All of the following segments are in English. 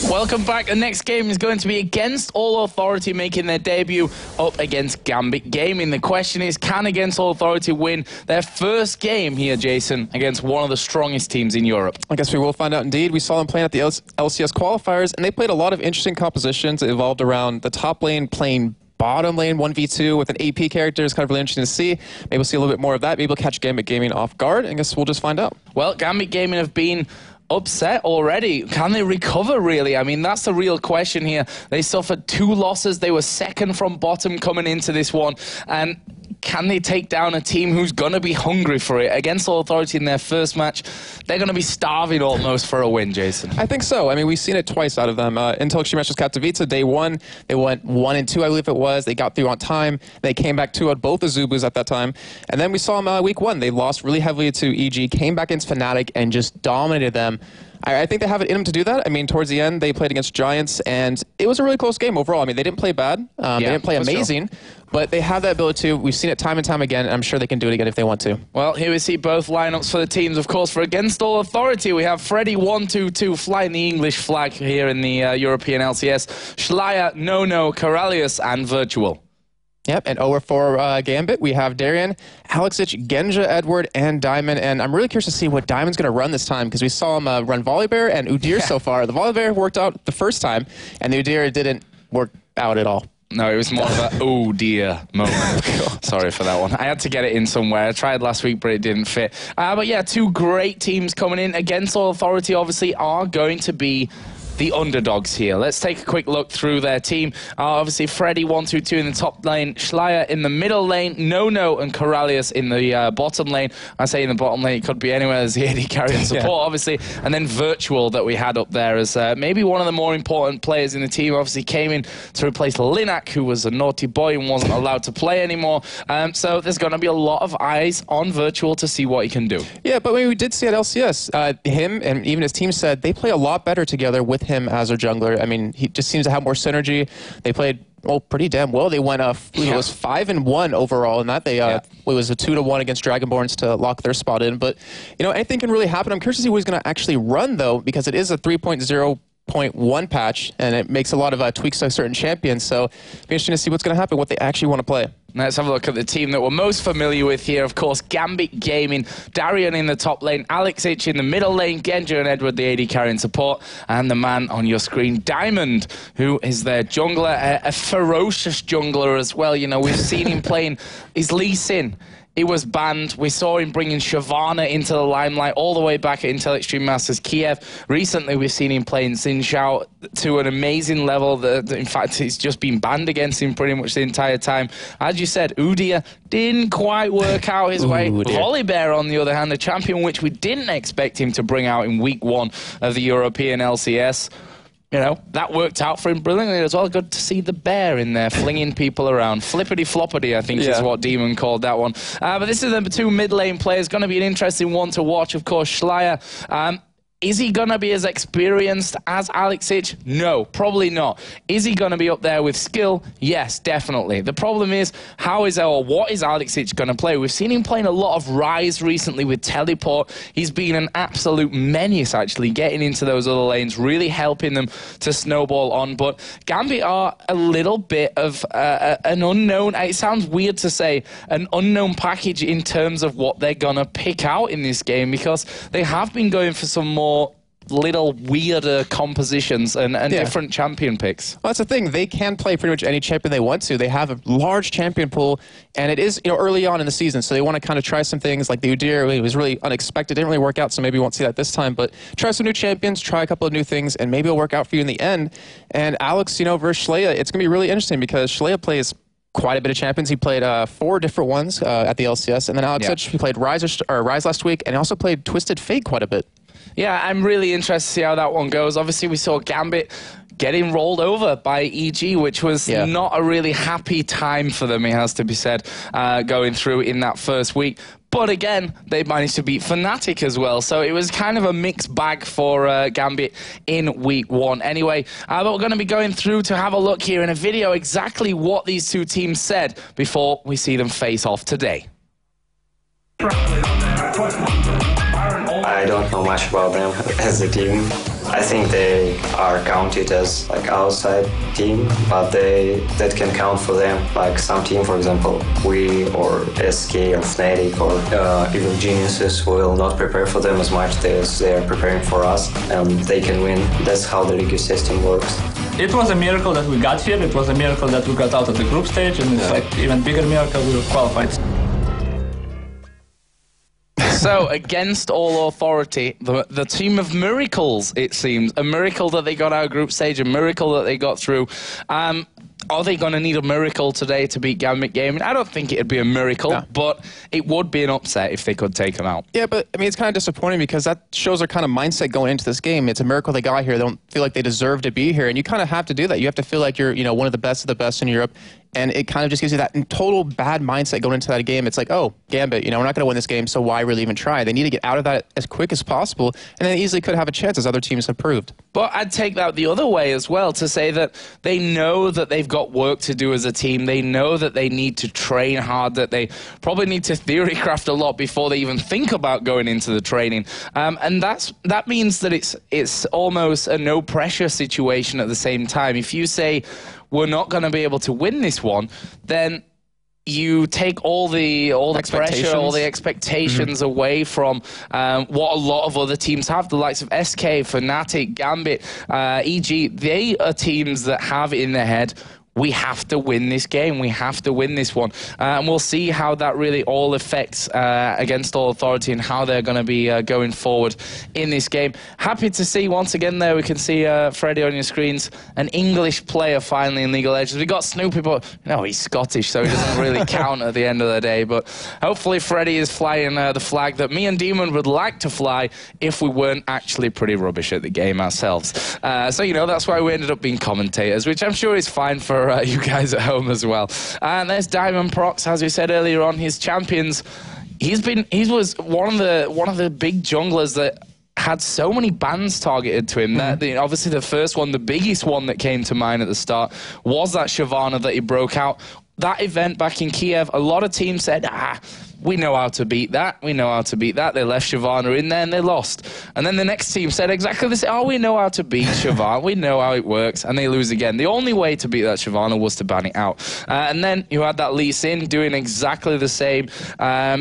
Welcome back. The next game is going to be against All Authority, making their debut up against Gambit Gaming. The question is, can Against All Authority win their first game here, Jason, against one of the strongest teams in Europe? I guess we will find out indeed. We saw them playing at the LCS qualifiers, and they played a lot of interesting compositions. It evolved around the top lane playing bottom lane 1v2 with an AP character. Is kind of really interesting to see. Maybe we'll see a little bit more of that. Maybe we'll catch Gambit Gaming off guard. I guess we'll just find out. Well, Gambit Gaming have been upset already. Can they recover, really? I mean, that's the real question here. They suffered 2 losses. They were second from bottom coming into this one. And can they take down a team who's going to be hungry for it? Against All Authority in their first match, they're going to be starving almost for a win, Jason. I think so. I mean, we've seen it twice out of them. Until Extreme Matches Katowice, day 1, they went 1-2, I believe it was. They got through on time. They came back 2 out both the Zubus at that time. And then we saw them week 1. They lost really heavily to EG, came back against Fnatic, and just dominated them. I think they have it in them to do that. I mean, towards the end, they played against Giants, and it was a really close game overall. I mean, they didn't play bad. They didn't play amazing, but they have that ability to. We've seen it time and time again, and I'm sure they can do it again if they want to. Well, here we see both lineups for the teams. Of course, for Against All Authority, we have Freddy 122 flying the English flag here in the European LCS, Schleier, Nono, Corralius, and Virtual. Yep, and over for Gambit, we have Darian, Alexich, Genja, Edward, and Diamond. And I'm really curious to see what Diamond's going to run this time, because we saw him run Volibear and Udyr so far. The Volibear worked out the first time, and the Udyr didn't work out at all. No, it was more of a oh dear moment. Sorry for that one. I had to get it in somewhere. I tried last week, but it didn't fit. But yeah, 2 great teams coming in. Against All Authority, obviously, are going to be the underdogs here. Let's take a quick look through their team. Obviously, Freddy 122 in the top lane, Schleier in the middle lane, Nono and Corralius in the bottom lane. I say in the bottom lane, it could be anywhere as the AD carry and support, obviously. And then Virtual that we had up there as maybe one of the more important players in the team. Obviously came in to replace Linak, who was a naughty boy and wasn't allowed to play anymore. So there's going to be a lot of eyes on Virtual to see what he can do. Yeah, but we did see at LCS, him and even his team said they play a lot better together with him as their jungler. I mean, he just seems to have more synergy. They played pretty damn well. They went it was 5-1 overall in that. They it was a 2-1 against Dragonborns to lock their spot in. But you know, anything can really happen. I'm curious to see what he's going to actually run though, because it is a 3.0.1 patch, and it makes a lot of tweaks to certain champions. So it'll be interesting to see what's going to happen, what they actually want to play. Let's have a look at the team that we're most familiar with here. Of course, Gambit Gaming, Darian in the top lane, Alexich in the middle lane, Genja and Edward, the AD carrying support, and the man on your screen, Diamond, who is their jungler, a ferocious jungler as well. You know, we've seen him playing his Lee Sin. He was banned. We saw him bringing Shyvana into the limelight all the way back at Intel Extreme Masters Kiev. Recently, we've seen him playing Xin Zhao to an amazing level. That in fact, it's just been banned against him pretty much the entire time. As you said, Udyr didn't quite work out his way. Volibear, on the other hand, a champion which we didn't expect him to bring out in week 1 of the European LCS. You know, that worked out for him brilliantly as well. Good to see the bear in there flinging people around. Flippity-floppity, I think is what Demon called that one. But this is the 2 mid-lane players. Going to be an interesting one to watch. Of course, Schleier. Is he going to be as experienced as Alexich? No, probably not. Is he going to be up there with skill? Yes, definitely. The problem is, what is Alexich going to play? We've seen him playing a lot of Rise recently with Teleport. He's been an absolute menace, actually, getting into those other lanes, really helping them to snowball on. But Gambit are a little bit of an unknown, it sounds weird to say, an unknown package in terms of what they're going to pick out in this game, because they have been going for some more little weirder compositions and different champion picks. Well, that's the thing. They can play pretty much any champion they want to. They have a large champion pool, and it is early on in the season, so they want to kind of try some things like the Udyr. It was really unexpected. Didn't really work out, so maybe we won't see that this time. But try some new champions, try a couple of new things, and maybe it'll work out for you in the end. And Alex, versus Schleier, it's going to be really interesting because Schleier plays quite a bit of champions. He played 4 different ones at the LCS, and then Alexich, he played Rise last week, and he also played Twisted Fate quite a bit. Yeah, I'm really interested to see how that one goes. Obviously, we saw Gambit getting rolled over by EG, which was not a really happy time for them, it has to be said, going through in that first week. But again, they managed to beat Fnatic as well. So it was kind of a mixed bag for Gambit in week 1. Anyway, but we're going to be going through to have a look here in a video exactly what these 2 teams said before we see them face off today. I don't know much about them as a team. I think they are counted as like outside team, but that can count for them. Like some team, for example, we or SK or Fnatic or even Geniuses will not prepare for them as much as they are preparing for us, and they can win. That's how the league system works. It was a miracle that we got here. It was a miracle that we got out of the group stage, and it's like even bigger miracle we were qualified. So, against all authority, the team of miracles, it seems. A miracle that they got out of group stage, a miracle that they got through. Are they going to need a miracle today to beat Gambit Gaming? I don't think it'd be a miracle, but it would be an upset if they could take them out. Yeah, but I mean, it's kind of disappointing because that shows their kind of mindset going into this game. It's a miracle they got here. They don't feel like they deserve to be here, and you kind of have to do that. You have to feel like you're, one of the best in Europe. And it kind of just gives you that total bad mindset going into that game. It's like, oh, Gambit, we're not going to win this game, so why really even try? They need to get out of that as quick as possible, and they easily could have a chance, as other teams have proved. But I'd take that the other way as well, to say that they know that they've got work to do as a team. They know that they need to train hard, that they probably need to theory craft a lot before they even think about going into the training. And that means that it's almost a no-pressure situation at the same time. If you say, we're not going to be able to win this one, then you take all the pressure, all the expectations away from what a lot of other teams have. The likes of SK, Fnatic, Gambit, EG, they are teams that have in their head, we have to win this game. We have to win this one. And we'll see how that really all affects against all authority and how they're going to be going forward in this game. Happy to see, once again there, we can see Freddie on your screens, an English player finally in League of Legends. We got Snoopy, but he's Scottish, so he doesn't really count at the end of the day. But hopefully Freddie is flying the flag that me and Demon would like to fly if we weren't actually pretty rubbish at the game ourselves. So, that's why we ended up being commentators, which I'm sure is fine for you guys at home as well. And there's Diamond Prox, as we said earlier on, his champions. He was one of the big junglers that had so many bans targeted to him. Obviously the first one, the biggest one that came to mind at the start, was that Shyvana that he broke out. That event back in Kiev, a lot of teams said, we know how to beat that. We know how to beat that. They left Shyvana in there and they lost. And then the next team said exactly this. We know how to beat Shyvana. We know how it works. And they lose again. The only way to beat that Shyvana was to ban it out. And then you had that Lee Sin doing exactly the same.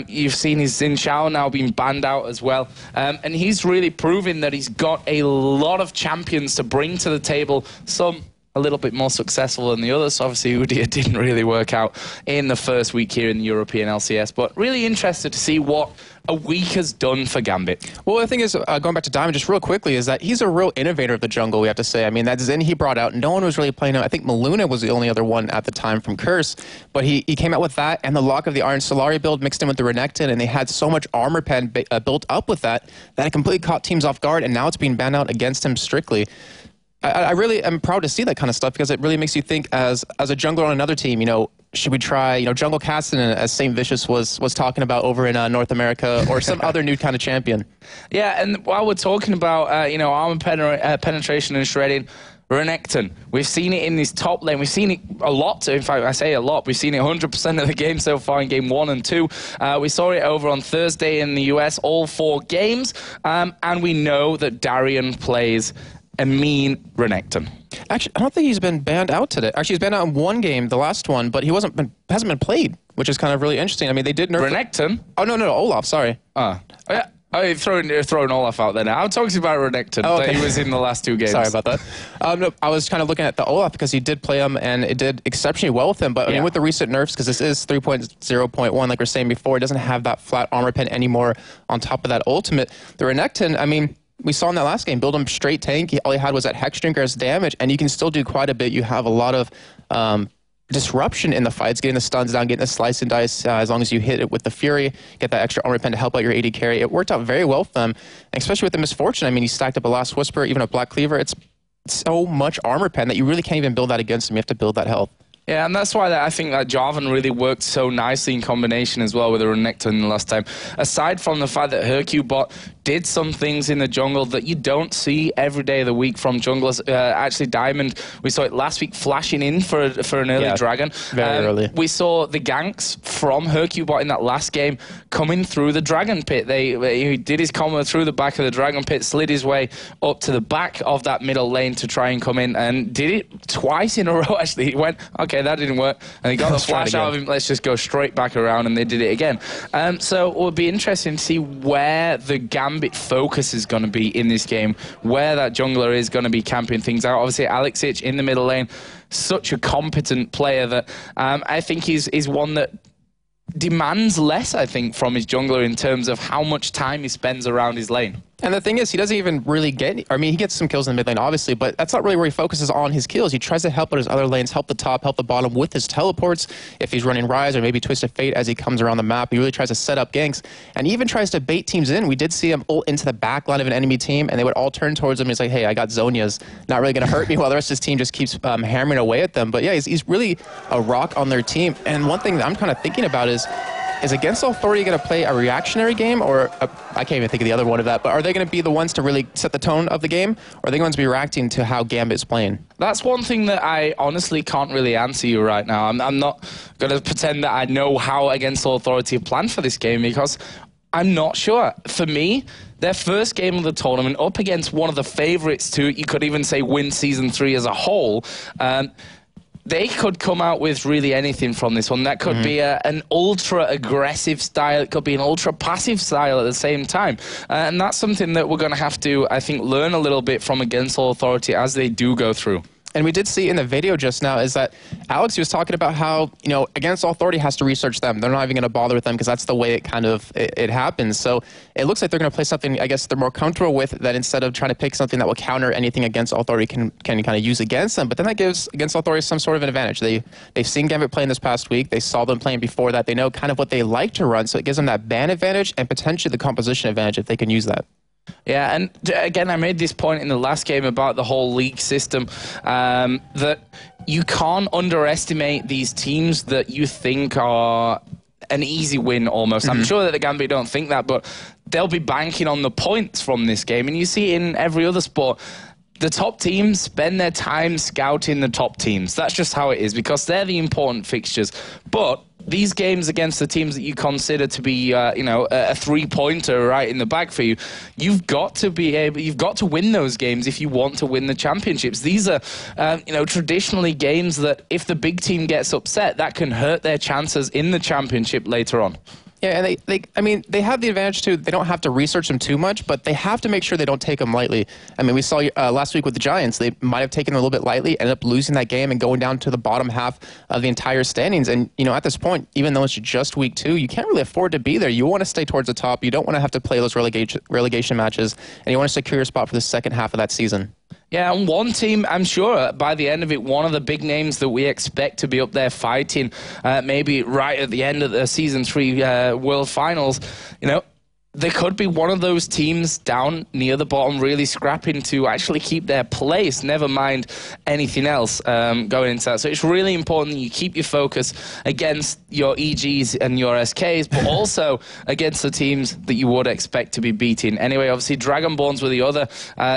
You've seen his Xin Shao now being banned out as well. And he's really proven that he's got a lot of champions to bring to the table. Some a little bit more successful than the others. Obviously, Udyr didn't really work out in the first week here in the European LCS, but really interested to see what a week has done for Gambit. Well, the thing is, going back to Diamond just real quickly, is that he's a real innovator of the jungle, we have to say. I mean, that Zen he brought out, no one was really playing him. I think Maluna was the only other one at the time from Curse, but he came out with that, and the Lock of the Iron Solari build mixed in with the Renekton, and they had so much armor pen built up with that it completely caught teams off guard, and now it's being banned out against him strictly. I really am proud to see that kind of stuff because it really makes you think as a jungler on another team, should we try, Jungle Caston, as St. Vicious was talking about over in North America, or some other new kind of champion? Yeah, and while we're talking about, armor penetration and shredding, Renekton, we've seen it in this top lane. We've seen it a lot. In fact, I say a lot. We've seen it 100% of the game so far in game 1 and 2. We saw it over on Thursday in the US, all 4 games. And we know that Darian plays a mean Renekton. Actually, I don't think he's been banned out today. Actually, he's been out in one game, the last one, but he hasn't been played, which is kind of really interesting. I mean, they did nerf Renekton? Oh, no, Olaf, sorry. Oh, yeah. Oh, you're throwing Olaf out there now. I'm talking about Renekton. Oh, okay. He was in the last 2 games. Sorry about that. No, I was kind of looking at the Olaf because he did play him, and it did exceptionally well with him. But I mean, with the recent nerfs, because this is 3.0.1, like we were saying before, it doesn't have that flat armor pen anymore on top of that ultimate. The Renekton, I mean, we saw in that last game, build him straight tank. All he had was that Hexdrinker as damage, and you can still do quite a bit. You have a lot of disruption in the fights, getting the stuns down, getting the slice and dice, as long as you hit it with the Fury, get that extra armor pen to help out your AD carry. It worked out very well for them, especially with the Misfortune. I mean, he stacked up a Last Whisper, even a Black Cleaver. It's so much armor pen that you really can't even build that against him. You have to build that health. Yeah, and that's why I think that Jarvan really worked so nicely in combination as well with the Renekton last time. Aside from the fact that Hercule bot did some things in the jungle that you don't see every day of the week from junglers. Actually, Diamond, we saw it last week flashing in for an early dragon. Very early. We saw the ganks from Hercubot in that last game coming through the dragon pit. He did his combo through the back of the dragon pit, slid his way up to the back of that middle lane to try and come in, and did it twice in a row, actually. He went, okay, that didn't work, and he got the flash out of him, let's just go straight back around, and they did it again. So it will be interesting to see where the Gambit focus is going to be in this game, where that jungler is going to be camping things out. Obviously, Alexic in the middle lane, such a competent player that I think is one that demands less, I think, from his jungler in terms of how much time he spends around his lane. And the thing is, he doesn't even really get... I mean, he gets some kills in the mid lane, obviously, but that's not really where he focuses on his kills. He tries to help out his other lanes, help the top, help the bottom with his teleports. If he's running Rise or maybe Twisted Fate as he comes around the map, he really tries to set up ganks. And he even tries to bait teams in. We did see him ult into the back line of an enemy team, and they would all turn towards him. He's like, hey, I got Zhonya's. Not really going to hurt me, while the rest of his team just keeps hammering away at them. But yeah, he's really a rock on their team. And one thing that I'm kind of thinking about is Against Authority going to play a reactionary game, or I can't even think of the other one of that, but are they going to be the ones to really set the tone of the game, or are they going to be reacting to how Gambit's playing? That's one thing that I honestly can't really answer you right now. I'm not going to pretend that I know how Against Authority have planned for this game, because I'm not sure. For me, their first game of the tournament up against one of the favorites to, you could even say, win Season 3 as a whole, they could come out with really anything from this one. That could be an ultra-aggressive style. It could be an ultra-passive style at the same time. And that's something that we're going to have to, I think, learn a little bit from Against Authority as they do go through. And we did see in the video just now is that Alex was talking about how, you know, Against Authority has to research them. They're not even going to bother with them because that's the way it kind of it happens. So it looks like they're going to play something, I guess, they're more comfortable with, that instead of trying to pick something that will counter anything Against Authority can kind of use against them. But then that gives Against Authority some sort of an advantage. They've seen Gambit playing this past week. They saw them playing before that. They know kind of what they like to run. So it gives them that ban advantage and potentially the composition advantage if they can use that. Yeah, and again, I made this point in the last game about the whole league system, that you can't underestimate these teams that you think are an easy win almost. I'm sure that the Gambit don't think that, but they'll be banking on the points from this game. And you see in every other sport, the top teams spend their time scouting the top teams. That's just how it is, because they're the important fixtures. But these games against the teams that you consider to be, you know, a three-pointer right in the bag for you, you've got to be able, you've got to win those games if you want to win the championships. These are, you know, traditionally games that if the big team gets upset, that can hurt their chances in the championship later on. Yeah, and I mean, they have the advantage too. They don't have to research them too much, but they have to make sure they don't take them lightly. I mean, we saw last week with the Giants, they might have taken them a little bit lightly, ended up losing that game and going down to the bottom half of the entire standings. And, you know, at this point, even though it's just week 2, you can't really afford to be there. You want to stay towards the top. You don't want to have to play those relegation matches, and you want to secure your spot for the second half of that season. Yeah, and one team, I'm sure, by the end of it, one of the big names that we expect to be up there fighting, maybe right at the end of the Season 3 World Finals, you know, they could be one of those teams down near the bottom, really scrapping to actually keep their place, never mind anything else going into that. So it's really important that you keep your focus against your EGs and your SKs, but also against the teams that you would expect to be beating. Anyway, obviously, Dragonborns were the other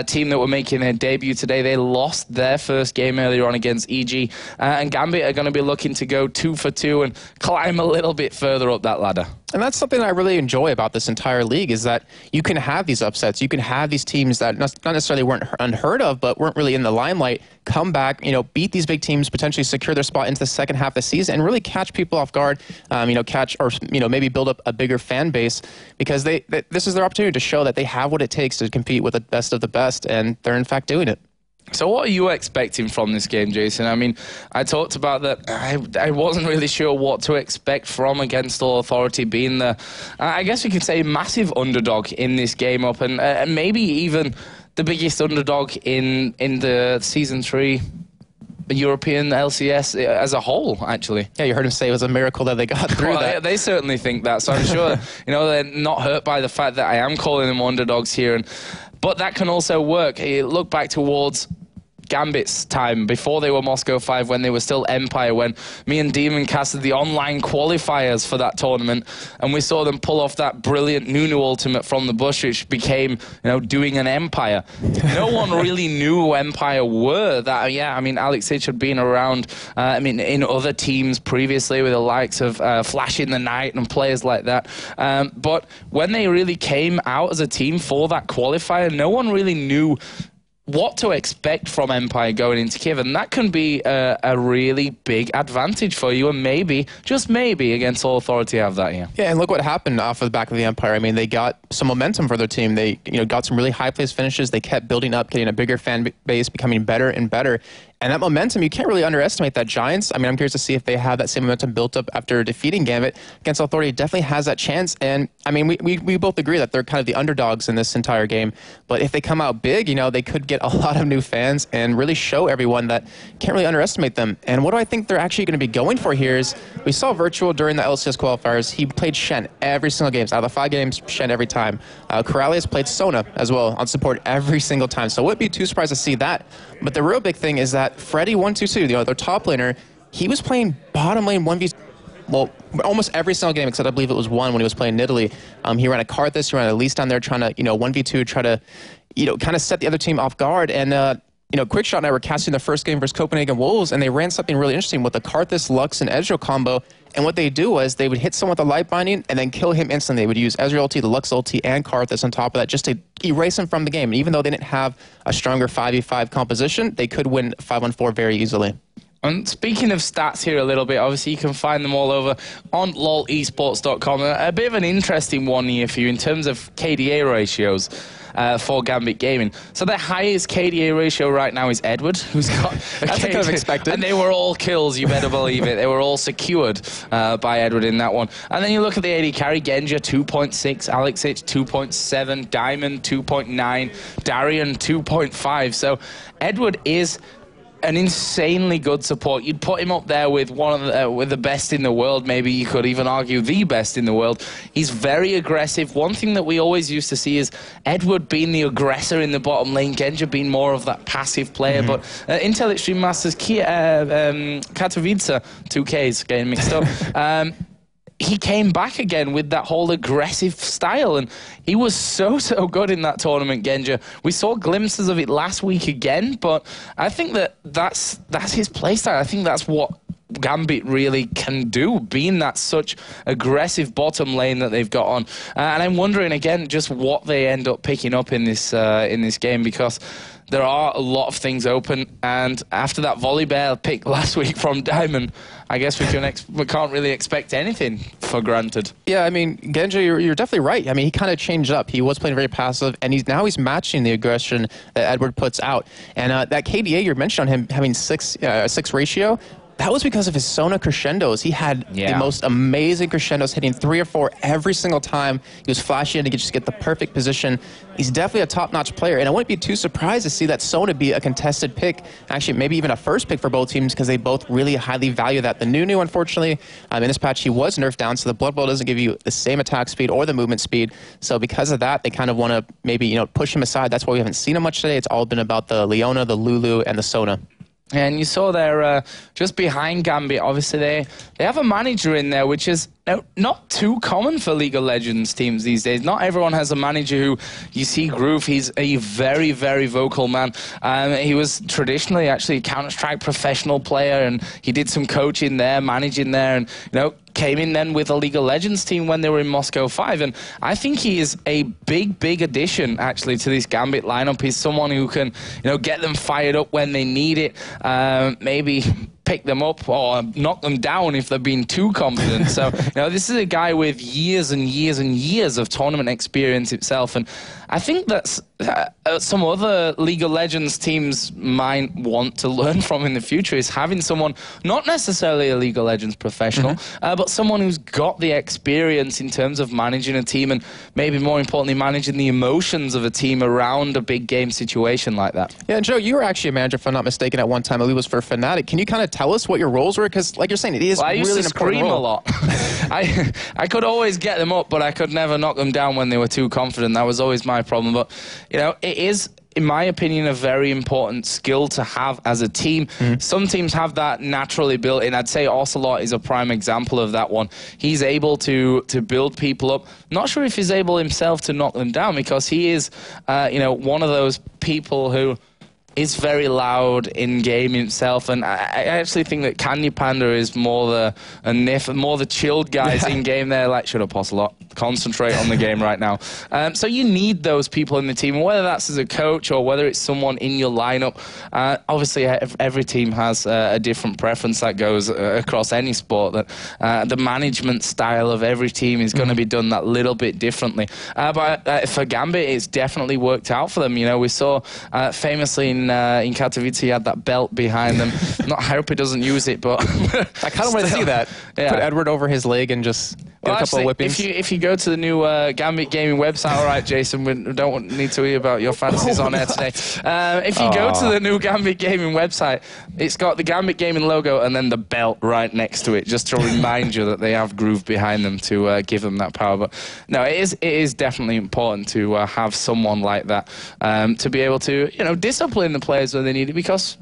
team that were making their debut today. They lost their first game earlier on against EG, and Gambit are going to be looking to go 2 for 2 and climb a little bit further up that ladder. And that's something I really enjoy about this entire league, is that you can have these upsets. You can have these teams that not necessarily weren't unheard of, but weren't really in the limelight, come back, you know, beat these big teams, potentially secure their spot into the second half of the season, and really catch people off guard, you know, catch, or, you know, maybe build up a bigger fan base, because this is their opportunity to show that they have what it takes to compete with the best of the best, and they're in fact doing it. So what are you expecting from this game, Jason? I mean, I talked about that I wasn't really sure what to expect from Against Authority being the, I guess we could say, massive underdog in this game up, and maybe even the biggest underdog in the Season 3 European LCS as a whole, actually. Yeah, you heard him say it was a miracle that they got through well, that. They certainly think that, so I'm sure, you know, they're not hurt by the fact that I am calling them underdogs here, but that can also work. You look back towards Gambit's time, before they were Moscow 5, when they were still Empire, when me and Demon casted the online qualifiers for that tournament, and we saw them pull off that brilliant Nunu ultimate from the bush, which became, doing an Empire. No one really knew who Empire were. I mean, Alex Hitch had been around, in other teams previously with the likes of Flash in the Night and players like that. But when they really came out as a team for that qualifier, no one really knew what to expect from Empire going into Kiev, and that can be a really big advantage for you, and maybe, just maybe, against All Authority have that here. Yeah, and look what happened off of the back of the Empire. I mean, they got some momentum for their team. They got some really high-place finishes. They kept building up, getting a bigger fan base, becoming better and better. And that momentum, you can't really underestimate that. Giants, I mean, I'm curious to see if they have that same momentum built up after defeating Gambit against Authority. It definitely has that chance. And, I mean, we both agree that they're kind of the underdogs in this entire game. But if they come out big, they could get a lot of new fans and really show everyone that you can't really underestimate them. And what do I think they're actually going to be going for here is, we saw Virtual during the LCS qualifiers. He played Shen every single game. Out of the 5 games, Shen every time. Corrales played Sona as well on support every single time. So I wouldn't be too surprised to see that. But the real big thing is that Freddy122, their top laner, he was playing bottom lane 1v, well, almost every single game, except I believe it was one when he was playing Nidalee. He ran a Karthus, he ran a Elise down there trying to, 1v2, try to, kind of set the other team off guard. And, Quickshot and I were casting the first game versus Copenhagen Wolves, and they ran something really interesting with the Karthus, Lux, and Ezreal combo. And what they do was they would hit someone with a light binding and then kill him instantly. They would use Ezreal ulti, the Lux ulti, and Karthus on top of that just to erase him from the game. And even though they didn't have a stronger 5v5 composition, they could win 5-on-4 very easily. And speaking of stats here a little bit, obviously you can find them all over on lolesports.com. A bit of an interesting one here for you in terms of KDA ratios for Gambit Gaming. So their highest KDA ratio right now is Edward, who's got a That's kind of expected. And they were all kills, you better believe it. They were all secured by Edward in that one. And then you look at the AD carry, Genja 2.6, Alex Hitch 2.7, Diamond 2.9, Darian 2.5. So Edward is an insanely good support. You'd put him up there with with the best in the world. Maybe you could even argue the best in the world. He's very aggressive. One thing that we always used to see is Edward being the aggressor in the bottom lane, Genja being more of that passive player. But Intel Extreme Masters, Katowice, 2Ks getting mixed up. He came back again with that whole aggressive style, and he was so good in that tournament, Genja. We saw glimpses of it last week again, but I think that's his playstyle. I think that's what Gambit really can do, being that such aggressive bottom lane that they've got on. And I'm wondering again just what they end up picking up in this game, because there are a lot of things open, and after that Volibear pick last week from Diamond, I guess we can't really expect anything for granted. Yeah, I mean, Genja, you're definitely right. I mean, he kind of changed up. He was playing very passive, and he's matching the aggression that Edward puts out. And that KDA you mentioned on him having 6 ratio, that was because of his Sona crescendos. He had the most amazing crescendos, hitting 3 or 4 every single time. He was flashy to just get the perfect position. He's definitely a top-notch player, and I wouldn't be too surprised to see that Sona be a contested pick, actually maybe even a first pick for both teams, because they both really highly value that. The Nunu, unfortunately, in this patch, he was nerfed down, so the Blood Bowl doesn't give you the same attack speed or the movement speed. So because of that, they kind of want to maybe push him aside. That's why we haven't seen him much today. It's all been about the Leona, the Lulu, and the Sona. And you saw there, just behind Gambit, obviously they have a manager in there, which is not too common for League of Legends teams these days. Not everyone has a manager who you see groove. He's a very, very vocal man. He was traditionally actually a Counter-Strike professional player, and he did some coaching there, managing there, and came in then with a League of Legends team when they were in Moscow 5. And I think he is a big, big addition actually to this Gambit lineup. He's someone who can get them fired up when they need it. Maybe pick them up or knock them down if they're being too confident. So, this is a guy with years and years and years of tournament experience itself. And I think that's some other League of Legends teams might want to learn from in the future, is having someone, not necessarily a League of Legends professional, but someone who's got the experience in terms of managing a team, and maybe more importantly, managing the emotions of a team around a big game situation like that. Yeah, and Joe, you were actually a manager, if I'm not mistaken, at one time. I believe it was for Fnatic. Can you kind of tell us what your roles were? Because, like you're saying, it is really an important role. I used to scream a lot. I could always get them up, but I could never knock them down when they were too confident. That was always my problem. But, it is in my opinion, a very important skill to have as a team. Some teams have that naturally built in. I'd say Ocelot is a prime example of that one. He's able to build people up. Not sure if he's able himself to knock them down, because he is, you know, one of those people who is very loud in game himself, and I actually think that Candy Panda is more the chilled guys in game. They're like, shut up, Ocelot, concentrate on the game right now. So you need those people in the team, whether that's as a coach or whether it's someone in your lineup. Obviously, every team has a different preference that goes across any sport. That the management style of every team is going to be done that little bit differently. But for Gambit, it's definitely worked out for them. You know, we saw famously in Katowice, he had that belt behind them. I hope he doesn't use it, but I kind of want to see that. Yeah. Put Edward over his leg and just get a couple of whippings. If you go to the new Gambit Gaming website, all right, Jason, we don't need to hear about your fantasies on air today. If you go to the new Gambit Gaming website, it's got the Gambit Gaming logo and then the belt right next to it, just to remind you that they have groove behind them to give them that power. But no, it is definitely important to have someone like that to be able to, you know, discipline the players when they need it, because,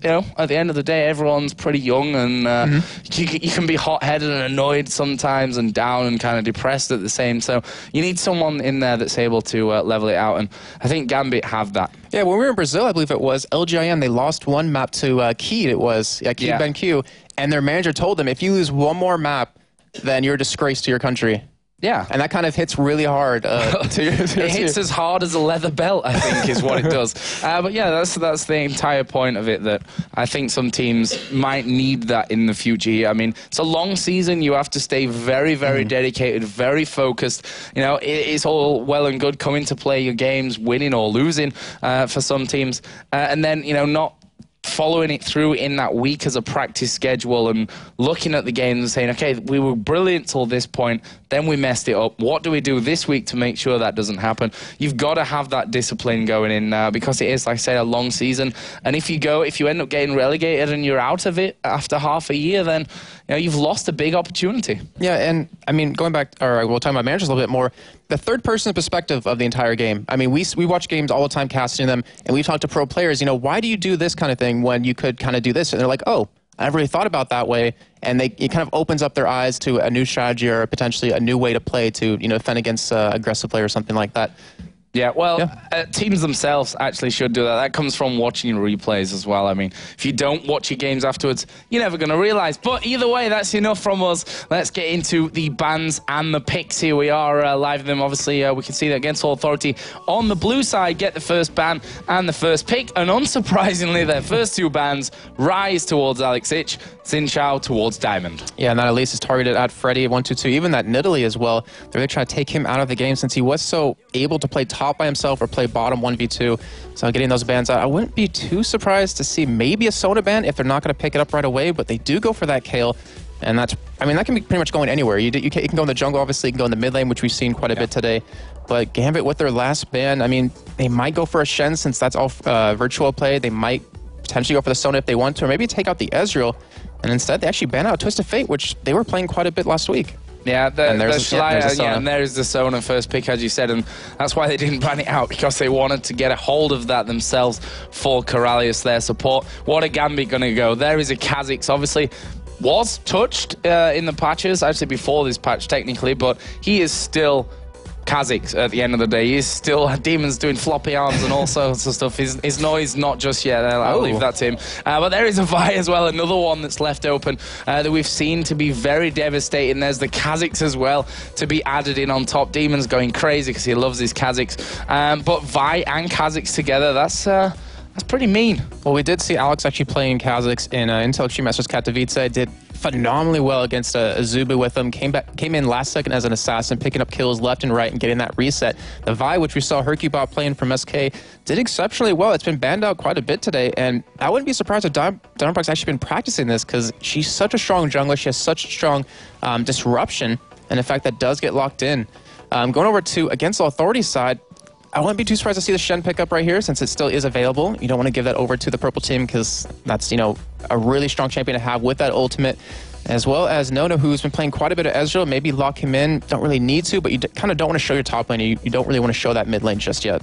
you know, at the end of the day, everyone's pretty young, and you can be hot-headed and annoyed sometimes, and down and kind of depressed at the same. So you need someone in there that's able to level it out, and I think Gambit have that. Yeah, when we were in Brazil, I believe it was, LGIM, they lost one map to Keed, it was, Keed Ben Q, and their manager told them, if you lose one more map, then you're a disgrace to your country. Yeah, and that kind of hits really hard. It hits as hard as a leather belt, I think, is what it does. But yeah, that's the entire point of it, that I think some teams might need that in the future. I mean, it's a long season. You have to stay very, very dedicated, very focused. You know, it's all well and good coming to play your games, winning or losing for some teams, and then, you know, not following it through in that week as a practice schedule and looking at the games and saying, okay, we were brilliant till this point, then we messed it up. What do we do this week to make sure that doesn't happen? You've got to have that discipline going in because it is, like I say, a long season. And if you end up getting relegated and you're out of it after half a year, then, you know, you've lost a big opportunity. Yeah, and I mean, going back, or we'll talk about managers a little bit more, the third-person perspective of the entire game. I mean, we watch games all the time, casting them, and we've talked to pro players, you know, why do you do this kind of thing when you could kind of do this? And they're like, oh, I never really thought about that way. And it kind of opens up their eyes to a new strategy or potentially a new way to play to, you know, defend against aggressive play or something like that. Yeah, well, teams themselves actually should do that. That comes from watching replays as well. I mean, if you don't watch your games afterwards, you're never going to realize. But either way, that's enough from us. Let's get into the bans and the picks. Here we are live with them. Obviously, we can see that Against All Authority on the blue side get the first ban and the first pick. And unsurprisingly, their first two bans rise towards Alex Ich, Xin Chao towards Diamond. Yeah, and that at least is targeted at Freddy, 122. Even that Nidalee as well. They're really trying to take him out of the game since he was so able to play top by himself or play bottom 1v2. So getting those bans out, I wouldn't be too surprised to see maybe a Sona ban if they're not going to pick it up right away, but they do go for that Kale. And that's, I mean, that can be pretty much going anywhere. You can go in the jungle, obviously, you can go in the mid lane, which we've seen quite a bit today. But Gambit with their last ban, I mean, they might go for a Shen since that's all virtual play. They might potentially go for the Sona if they want to, or maybe take out the Ezreal. And instead, they actually ban out Twisted Fate, which they were playing quite a bit last week. Yeah, and there's the Sona first pick, as you said, and that's why they didn't ban it out, because they wanted to get a hold of that themselves for Corralius, their support. What are Gambit going to go? There is a Kha'Zix, obviously, was touched in the patches, actually before this patch technically, but he is still Kha'Zix at the end of the day. He's still Demon's doing floppy arms and all sorts of stuff. His noise not just yet. I'll leave that to him. But there is a Vi as well, another one that's left open that we've seen to be very devastating. There's the Kha'Zix as well to be added in on top. Demon's going crazy because he loves his Kha'Zix. But Vi and Kha'Zix together, that's pretty mean. Well, we did see Alex actually playing Kha'Zix in Intel Extreme Masters Katowice. Did phenomenally well against Azubu with him. Came in last second as an assassin, picking up kills left and right and getting that reset. The Vi, which we saw Hercubot playing from SK, did exceptionally well. It's been banned out quite a bit today, and I wouldn't be surprised if Diamondback's actually been practicing this because she's such a strong jungler. She has such strong disruption, and in fact, that does get locked in. Going over to Against All Authority side, I wouldn't be too surprised to see the Shen pick up right here since it still is available. You don't want to give that over to the purple team because that's, you know, a really strong champion to have with that ultimate. As well as Nono, who's been playing quite a bit of Ezreal. Maybe lock him in. Don't really need to, but you kind of don't want to show your top lane. You don't really want to show that mid lane just yet.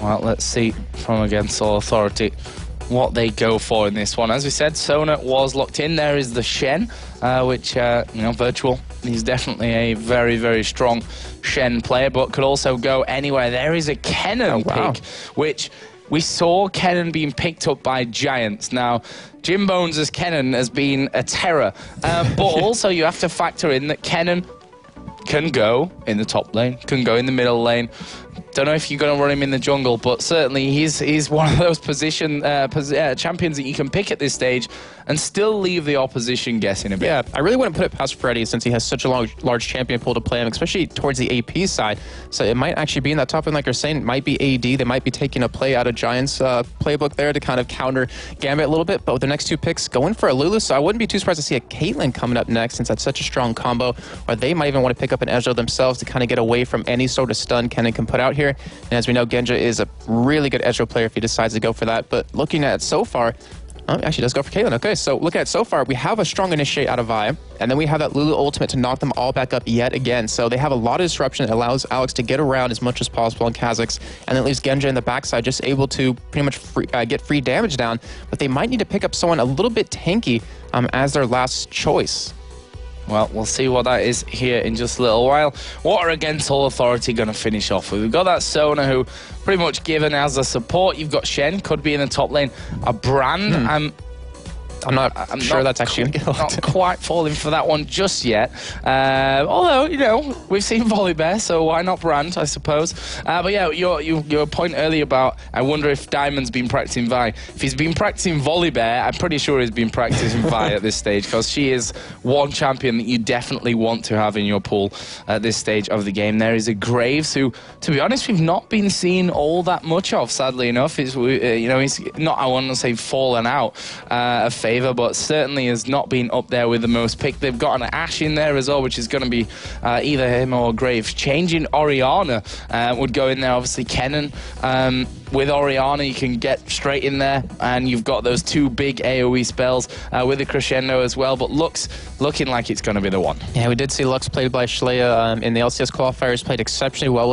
Well, let's see from Against All Authority what they go for in this one. As we said, Sona was locked in. There is the Shen, which, Virtual. He's definitely a very, very strong Shen player, but could also go anywhere. There is a Kennen pick, which we saw Kennen being picked up by Giants. Now, Jim Bones' Kennen has been a terror, but also you have to factor in that Kennen can go in the top lane, can go in the middle lane. Don't know if you're going to run him in the jungle, but certainly he's one of those champions that you can pick at this stage and still leave the opposition guessing a bit. Yeah, I really wouldn't put it past Freddy since he has such a large champion pool to play him, especially towards the AP side. So it might actually be in that top lane, like you're saying, it might be AD. They might be taking a play out of Giants' playbook there to kind of counter Gambit a little bit. But with the next two picks going for a Lulu, so I wouldn't be too surprised to see a Caitlyn coming up next since that's such a strong combo. Or they might even want to pick up an Ezreal themselves to kind of get away from any sort of stun Kennen can put out here. And as we know, Genja is a really good Ezreal player if he decides to go for that. But looking at it so far, actually does go for Caitlyn. Okay, so look at it so far, we have a strong initiate out of Vi, and then we have that Lulu ultimate to knock them all back up yet again. So they have a lot of disruption that allows Alex to get around as much as possible on Kha'Zix, and then leaves Genja in the backside just able to pretty much get free damage down. But they might need to pick up someone a little bit tanky as their last choice. Well, we'll see what that is here in just a little while. What are Against All Authority going to finish off with? We've got that Sona, who pretty much given as a support. You've got Shen, could be in the top lane. A Brand, I'm not sure that's actually not quite falling for that one just yet. Although, you know, we've seen Volibear, so why not Brand, I suppose. But yeah, your point earlier about, I wonder if Diamond's been practicing Vi. If he's been practicing Volibear, I'm pretty sure he's been practicing Vi at this stage, because she is one champion that you definitely want to have in your pool at this stage of the game. There is a Graves, who, to be honest, we've not been seeing all that much of, sadly enough. He's not, I want to say, fallen out of favor, but certainly has not been up there with the most picked. They've got an Ashe in there as well, which is going to be either him or Graves. Changing Orianna would go in there. Obviously, Kennen. With Orianna, you can get straight in there, and you've got those two big AoE spells with the Crescendo as well, but looking like it's going to be the one. Yeah, we did see Lux played by Shlea in the LCS qualifiers, played exceptionally well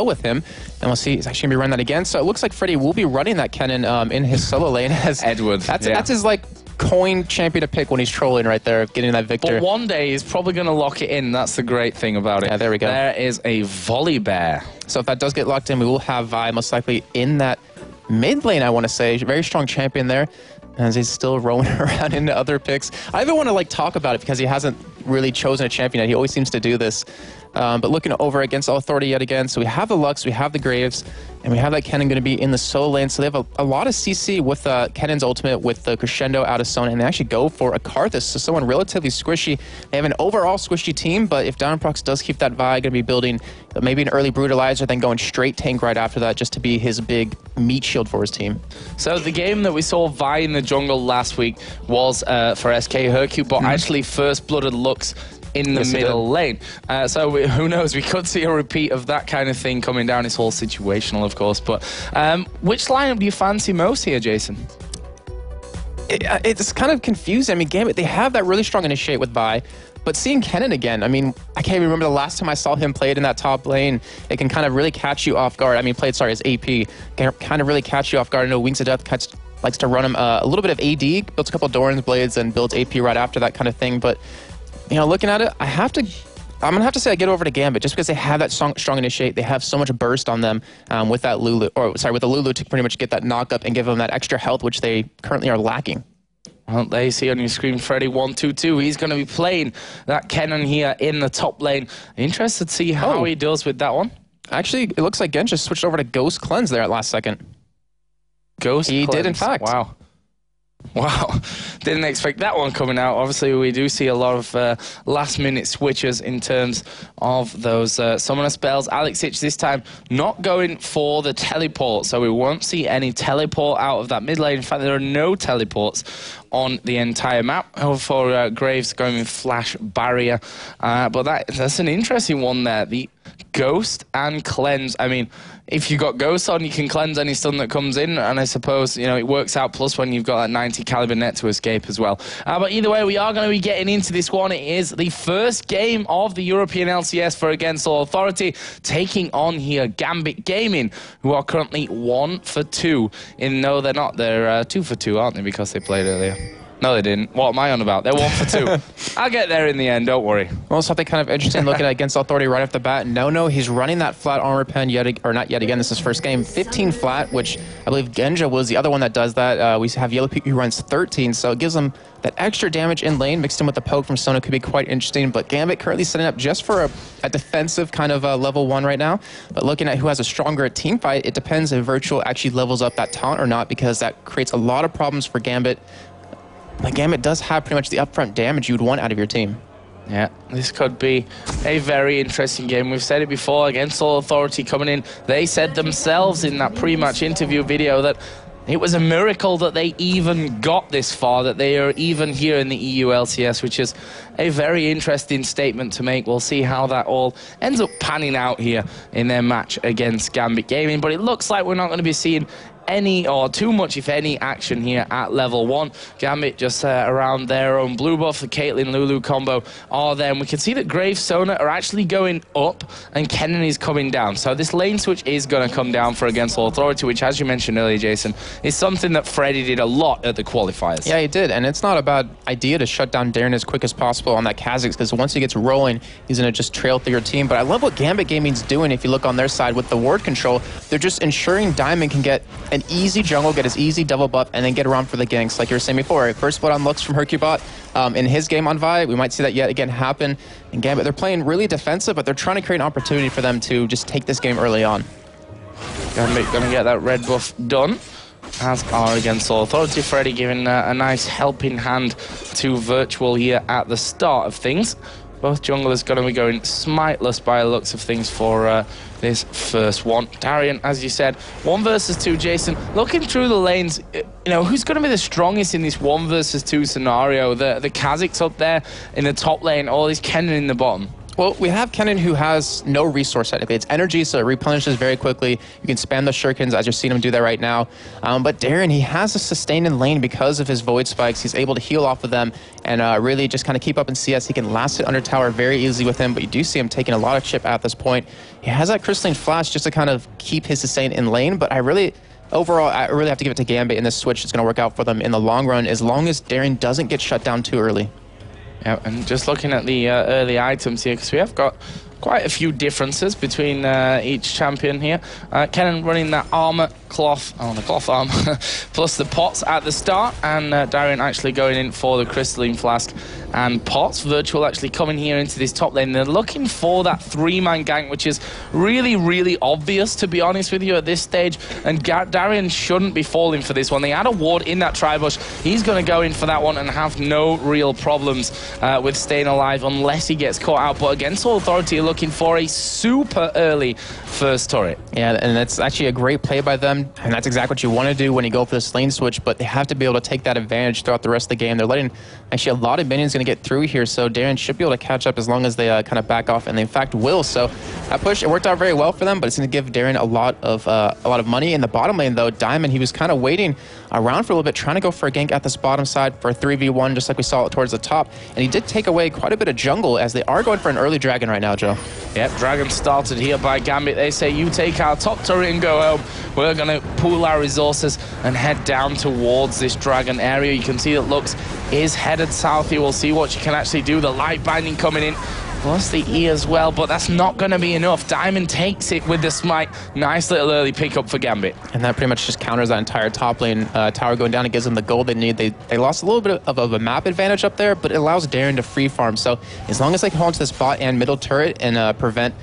with him, and we'll see he's actually going to be running that again. So it looks like Freddy will be running that Kennen in his solo lane as Edward. That's his coin champion to pick when he's trolling right there, getting that victor. But one day he's probably going to lock it in. That's the great thing about it. Yeah, there we go. There is a Volibear. So if that does get locked in, we will have Vi most likely in that mid lane, I want to say. Very strong champion there, as he's still rolling around into other picks. I even want to talk about it because he hasn't really chosen a champion yet. He always seems to do this. But looking over Against All Authority yet again, so we have the Lux, we have the Graves, and we have that Kennen going to be in the solo lane. So they have a lot of CC with Kennen's ultimate, with the Crescendo out of Sona, and they actually go for a Karthus, so someone relatively squishy. They have an overall squishy team, but if Downprox does keep that Vi, going to be building maybe an early Brutalizer, then going straight tank right after that, just to be his big meat shield for his team. So the game that we saw Vi in the jungle last week was for SK Hercule, but actually First Blooded Lux in the middle lane. So who knows, we could see a repeat of that kind of thing coming down. It's all situational, of course, but which lineup do you fancy most here, Jason? It's kind of confusing. I mean, Gambit, they have that really strong initiate with Vi, but seeing Kennen again, I mean, I can't even remember the last time I saw him played in that top lane. It can kind of really catch you off guard. I mean, as AP, can kind of really catch you off guard. I know Wings of Death likes to run him a little bit of AD, builds a couple of Doran's Blades, and builds AP right after that kind of thing, but you know, looking at it, I'm going to have to say I get over to Gambit just because they have that strong initiate. They have so much burst on them with that Lulu, with the Lulu to pretty much get that knock up and give them that extra health, which they currently are lacking. Well, there you see on your screen, Freddy122. He's going to be playing that Kennen here in the top lane. Interested to see how he does with that one. Actually, it looks like Genj just switched over to Ghost Cleanse there at last second. Ghost Cleanse. He did, in fact. Wow. Didn't expect that one coming out. Obviously, we do see a lot of last-minute switches in terms of those summoner spells. Alex this time not going for the teleport, so we won't see any teleport out of that mid lane. In fact, there are no teleports on the entire map. For Graves going with Flash Barrier. But that's an interesting one there. Ghost and Cleanse. I mean, if you've got Ghost on, you can cleanse any stun that comes in, and I suppose, you know, it works out plus when you've got that 90 caliber net to escape as well. But either way, we are going to be getting into this one. It is the first game of the European LCS for Against All Authority, taking on here Gambit Gaming, who are currently 1 for 2. No, they're not. They're 2 for 2, aren't they, because they played earlier? No, they didn't. What am I on about? They're 1 for 2. I'll get there in the end, don't worry. Well, something kind of interesting looking at Against Authority right off the bat. No, he's running that flat armor pen not yet again. This is his first game. 15 flat, which I believe Genja was the other one that does that. We have Yellow Peak who runs 13, so it gives him that extra damage in lane mixed in with the poke from Sona could be quite interesting. But Gambit currently setting up just for a defensive kind of level 1 right now. But looking at who has a stronger team fight, it depends if Virtual actually levels up that taunt or not, because that creates a lot of problems for Gambit. Like, Gambit does have pretty much the upfront damage you would want out of your team. Yeah, this could be a very interesting game. We've said it before, Against All Authority coming in. They said themselves in that pre-match interview video that it was a miracle that they even got this far, that they are even here in the EU LCS, which is a very interesting statement to make. We'll see how that all ends up panning out here in their match against Gambit Gaming. But it looks like we're not going to be seeing any or too much, if any, action here at level 1. Gambit just around their own blue buff. The Caitlyn Lulu combo are there. And we can see that Graves Sona are actually going up and Kennen is coming down. So this lane switch is going to come down for Against All Authority, which, as you mentioned earlier, Jason, is something that Freddy did a lot at the qualifiers. Yeah, he did. And it's not a bad idea to shut down Darren as quick as possible on that Kha'Zix, because once he gets rolling, he's going to just trail through your team. But I love what Gambit Gaming's doing. If you look on their side with the ward control, they're just ensuring Diamond can get an easy jungle, get his easy double buff, and then get around for the ganks, like you were saying before. First blood on Lux from Hercubot in his game on Vi. We might see that yet again happen. And Gambit, they're playing really defensive, but they're trying to create an opportunity for them to just take this game early on. Gambit going to get that red buff done, as are Against All Authority. Freddy giving a nice helping hand to Virtual here at the start of things. Both junglers going to be going smiteless by the looks of things for this first one. Darian, as you said, 1 versus 2. Jason, looking through the lanes, you know, who's going to be the strongest in this 1 versus 2 scenario? The Kha'Zix up there in the top lane, or is Kennen in the bottom? Well, we have Kennen, who has no resource technically. It's energy, so it replenishes very quickly. You can spam the shurikens, as you're seeing him do that right now. But Darren, he has a sustain in lane because of his Void Spikes. He's able to heal off of them and really just kind of keep up in CS. He can last it under tower very easily with him, but you do see him taking a lot of chip at this point. He has that Crystalline Flash just to kind of keep his sustain in lane, but overall, I really have to give it to Gambit in this switch. It's going to work out for them in the long run, as long as Darren doesn't get shut down too early. Yeah, and just looking at the early items here, because we have got quite a few differences between each champion here. Kennen running that armor cloth, the cloth armor, plus the pots at the start, and Darian actually going in for the Crystalline Flask and pots. Virtual actually coming here into this top lane. They're looking for that 3-man gank, which is really, really obvious, to be honest with you, at this stage. And Darian shouldn't be falling for this one. They had a ward in that tri-bush. He's going to go in for that one and have no real problems with staying alive unless he gets caught out. But Against All Authority are looking for a super early first turret. Yeah, and that's actually a great play by them, and that's exactly what you want to do when you go for this lane switch, but they have to be able to take that advantage throughout the rest of the game. They're letting actually a lot of minions going to get through here, so Darren should be able to catch up as long as they kind of back off, and they in fact will. So that push, it worked out very well for them, but it's going to give Darren a lot of money. In the bottom lane though, Diamond, he was kind of waiting around for a little bit, trying to go for a gank at this bottom side for a 3v1, just like we saw towards the top, and he did take away quite a bit of jungle, as they are going for an early dragon right now, Joe. Yep, dragon started here by Gambit. They say, you take our top turret and go home. We're going to pool our resources and head down towards this dragon area. You can see that Lux is headed south here. We'll see what she can actually do. The light binding coming in, plus the E as well, but that's not going to be enough. Diamond takes it with the smite. Nice little early pickup for Gambit. And that pretty much just counters that entire top lane tower going down. It gives them the gold they need. They lost a little bit of a map advantage up there, but it allows Darren to free farm. So as long as they can hold on to this bot and middle turret and prevent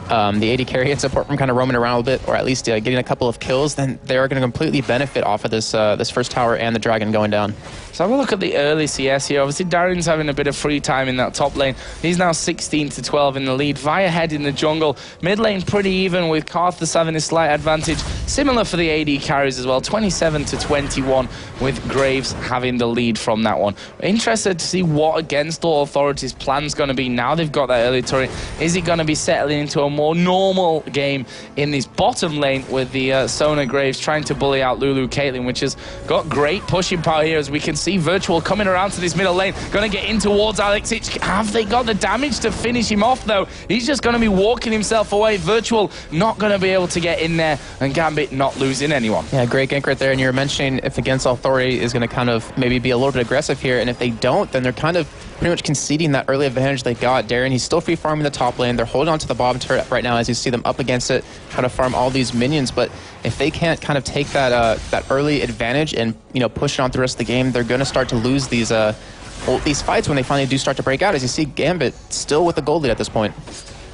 the AD carry and support from kind of roaming around a little bit, or at least getting a couple of kills, then they're going to completely benefit off of this this first tower and the dragon going down. So have a look at the early CS here. Obviously, Darren's having a bit of free time in that top lane. He's now 16-12 in the lead. Vi ahead in the jungle. Mid lane pretty even, with Karthus having a slight advantage. Similar for the AD carries as well, 27-21, with Graves having the lead from that one. Interested to see what Against All Authority's plan's going to be now they've got that early turret. Is it going to be settling into a more normal game in this bottom lane with the Sona Graves trying to bully out Lulu Caitlyn, which has got great pushing power here, as we can see Virtual coming around to this middle lane, going to get in towards Alexic. Have they got the damage to finish him off, though? He's just going to be walking himself away. Virtual not going to be able to get in there, and Gambit not losing anyone. Yeah, great gank right there. And you were mentioning if Against Authority is going to kind of maybe be a little bit aggressive here, and if they don't, then they're kind of pretty much conceding that early advantage they got. Darren, he's still free farming the top lane. They're holding on to the bottom turret right now as you see them up against it, trying to farm all these minions. But if they can't kind of take that that early advantage and push it on through the rest of the game, they're going to start to lose these fights when they finally do start to break out. As you see, Gambit still with the gold lead at this point.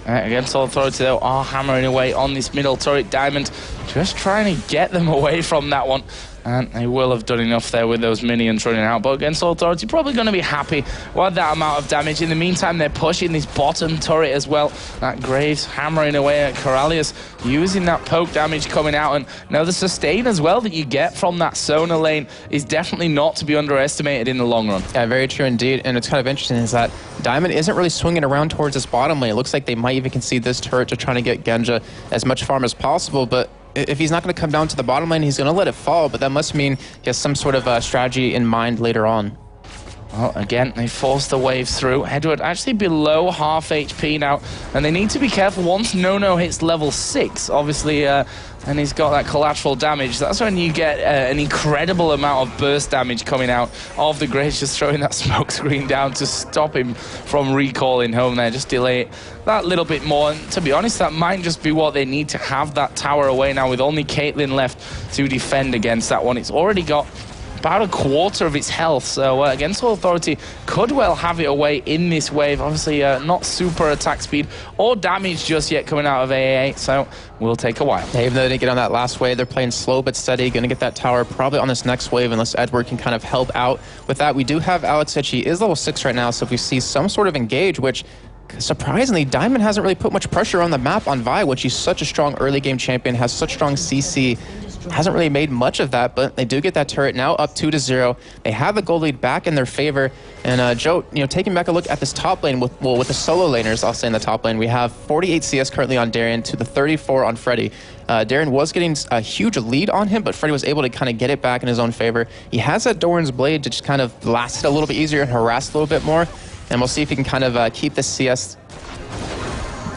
Against Authority, though, are hammering away on this middle turret. Diamond just trying to get them away from that one. And they will have done enough there with those minions running out. But against Authority, probably going to be happy with that amount of damage. In the meantime, they're pushing this bottom turret as well. That Graves hammering away at Coralius, using that poke damage coming out. And now the sustain as well that you get from that Sona lane is definitely not to be underestimated in the long run. Yeah, very true indeed. And it's kind of interesting is that Diamond isn't really swinging around towards this bottom lane. It looks like they might even concede this turret to trying to get Genja as much farm as possible. But if he's not going to come down to the bottom lane, he's going to let it fall, but that must mean he has some sort of strategy in mind later on. Well, again, they force the wave through. Edward actually below half HP now, and they need to be careful once Nono hits level 6, obviously, and he's got that collateral damage. That's when you get an incredible amount of burst damage coming out of the Graves, just throwing that smoke screen down to stop him from recalling home there, just delay it that little bit more. And to be honest, that might just be what they need to have that tower away now with only Caitlyn left to defend against that one. It's already got about a quarter of its health, so Against Authority could well have it away in this wave. Obviously not super attack speed or damage just yet coming out of aAa, so will take a while. Yeah, even though they didn't get on that last wave, they're playing slow but steady, going to get that tower probably on this next wave unless Edward can kind of help out with that. We do have Alex Itchy is level 6 right now, so if we see some sort of engage, which surprisingly, Diamond hasn't really put much pressure on the map on Vi, which he's such a strong early game champion, has such strong CC, hasn't really made much of that, but they do get that turret now up 2-0. They have the gold lead back in their favor. And Joe, taking back a look at this top lane with the solo laners, I'll say in the top lane, we have 48 CS currently on Darien to the 34 on Freddy. Darien was getting a huge lead on him, but Freddy was able to kind of get it back in his own favor. He has that Doran's Blade to just kind of last it a little bit easier and harass a little bit more. And we'll see if he can kind of keep the CS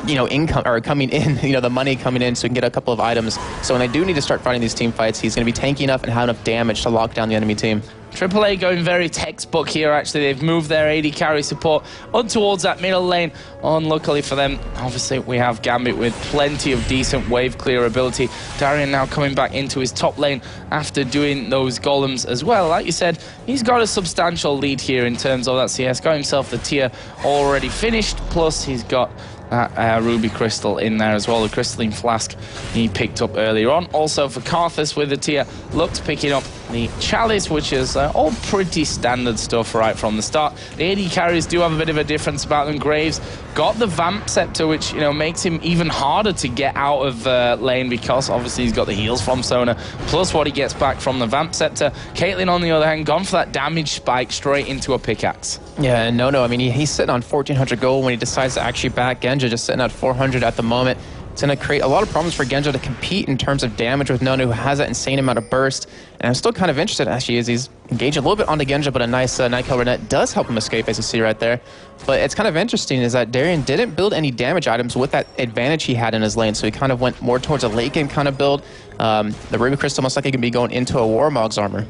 income or coming in, the money coming in, so we can get a couple of items. So when they do need to start fighting these team fights, he's going to be tanky enough and have enough damage to lock down the enemy team. AAA going very textbook here, actually. They've moved their AD carry support on towards that middle lane. Unluckily for them, obviously, we have Gambit with plenty of decent wave clear ability. Darien now coming back into his top lane after doing those golems as well. Like you said, he's got a substantial lead here in terms of that CS. Got himself the tier already finished, plus he's got that ruby crystal in there as well, the crystalline flask he picked up earlier on. Also for Karthus with the tier, looked picking up the chalice, which is all pretty standard stuff right from the start. The AD carries do have a bit of a difference about them. Graves got the Vamp Scepter, which makes him even harder to get out of lane, because obviously he's got the heals from Sona, plus what he gets back from the Vamp Scepter. Caitlyn, on the other hand, gone for that damage spike straight into a pickaxe. Yeah, and no, I mean, he's sitting on 1,400 gold when he decides to actually back Genja, just sitting at 400 at the moment. It's going to create a lot of problems for Genja to compete in terms of damage with Nono, who has that insane amount of burst. And I'm still kind of interested, actually, as he's engaged a little bit onto Genja, but a nice Nightkill Renette does help him escape, as you see right there. But it's kind of interesting is that Darien didn't build any damage items with that advantage he had in his lane, so he kind of went more towards a late game kind of build. The Ruby Crystal most likely going to be going into a Warmog's armor.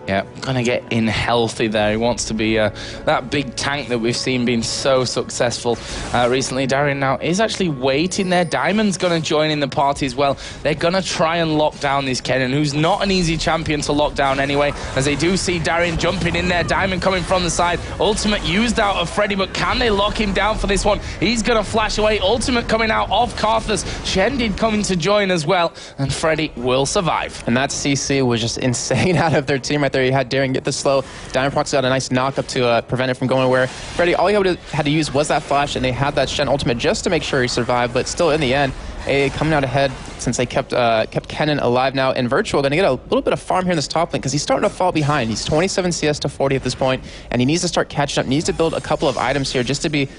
Yeah, gonna get in healthy there. He wants to be that big tank that we've seen being so successful recently. Darien now is actually waiting there. Diamond's gonna join in the party as well. They're gonna try and lock down this Kennen, who's not an easy champion to lock down anyway, as they do see Darien jumping in there. Diamond coming from the side. Ultimate used out of Freddy, but can they lock him down for this one? He's gonna flash away. Ultimate coming out of Karthus. Shendid coming to join as well, and Freddy will survive. And that CC was just insane out of their team right there. You had Darien get the slow. Diamond Prox got a nice knock up to prevent it from going where Freddy, all he had to use was that flash, and they had that Shen ultimate just to make sure he survived, but still in the end, aAa coming out ahead since they kept Kennen alive now. And Virtual going to get a little bit of farm here in this top lane because he's starting to fall behind. He's 27 CS to 40 at this point, and he needs to start catching up. Needs to build a couple of items here just to be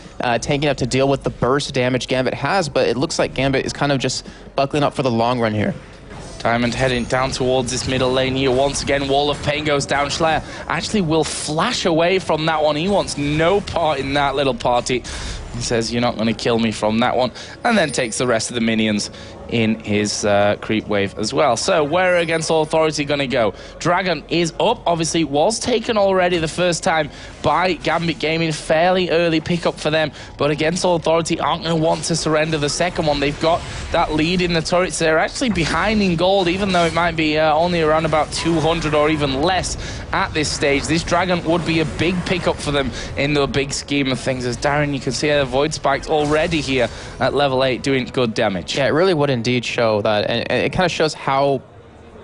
tanking up to deal with the burst damage Gambit has. But it looks like Gambit is kind of just buckling up for the long run here. Diamond heading down towards this middle lane here. Once again, Wall of Pain goes down. Schleier actually will flash away from that one. He wants no part in that little party. He says, you're not going to kill me from that one. And then takes the rest of the minions in his creep wave as well. So where Against All Authority going to go? Dragon is up. Obviously, was taken already the first time by Gambit Gaming. Fairly early pickup for them. But Against All Authority aren't going to want to surrender the second one. They've got that lead in the turrets. They're actually behind in gold, even though it might be only around about 200 or even less at this stage. This Dragon would be a big pickup for them in the big scheme of things. As Darren, you can see the Void Spikes already here at level 8 doing good damage. Yeah, it really would indeed show that, and it kind of shows how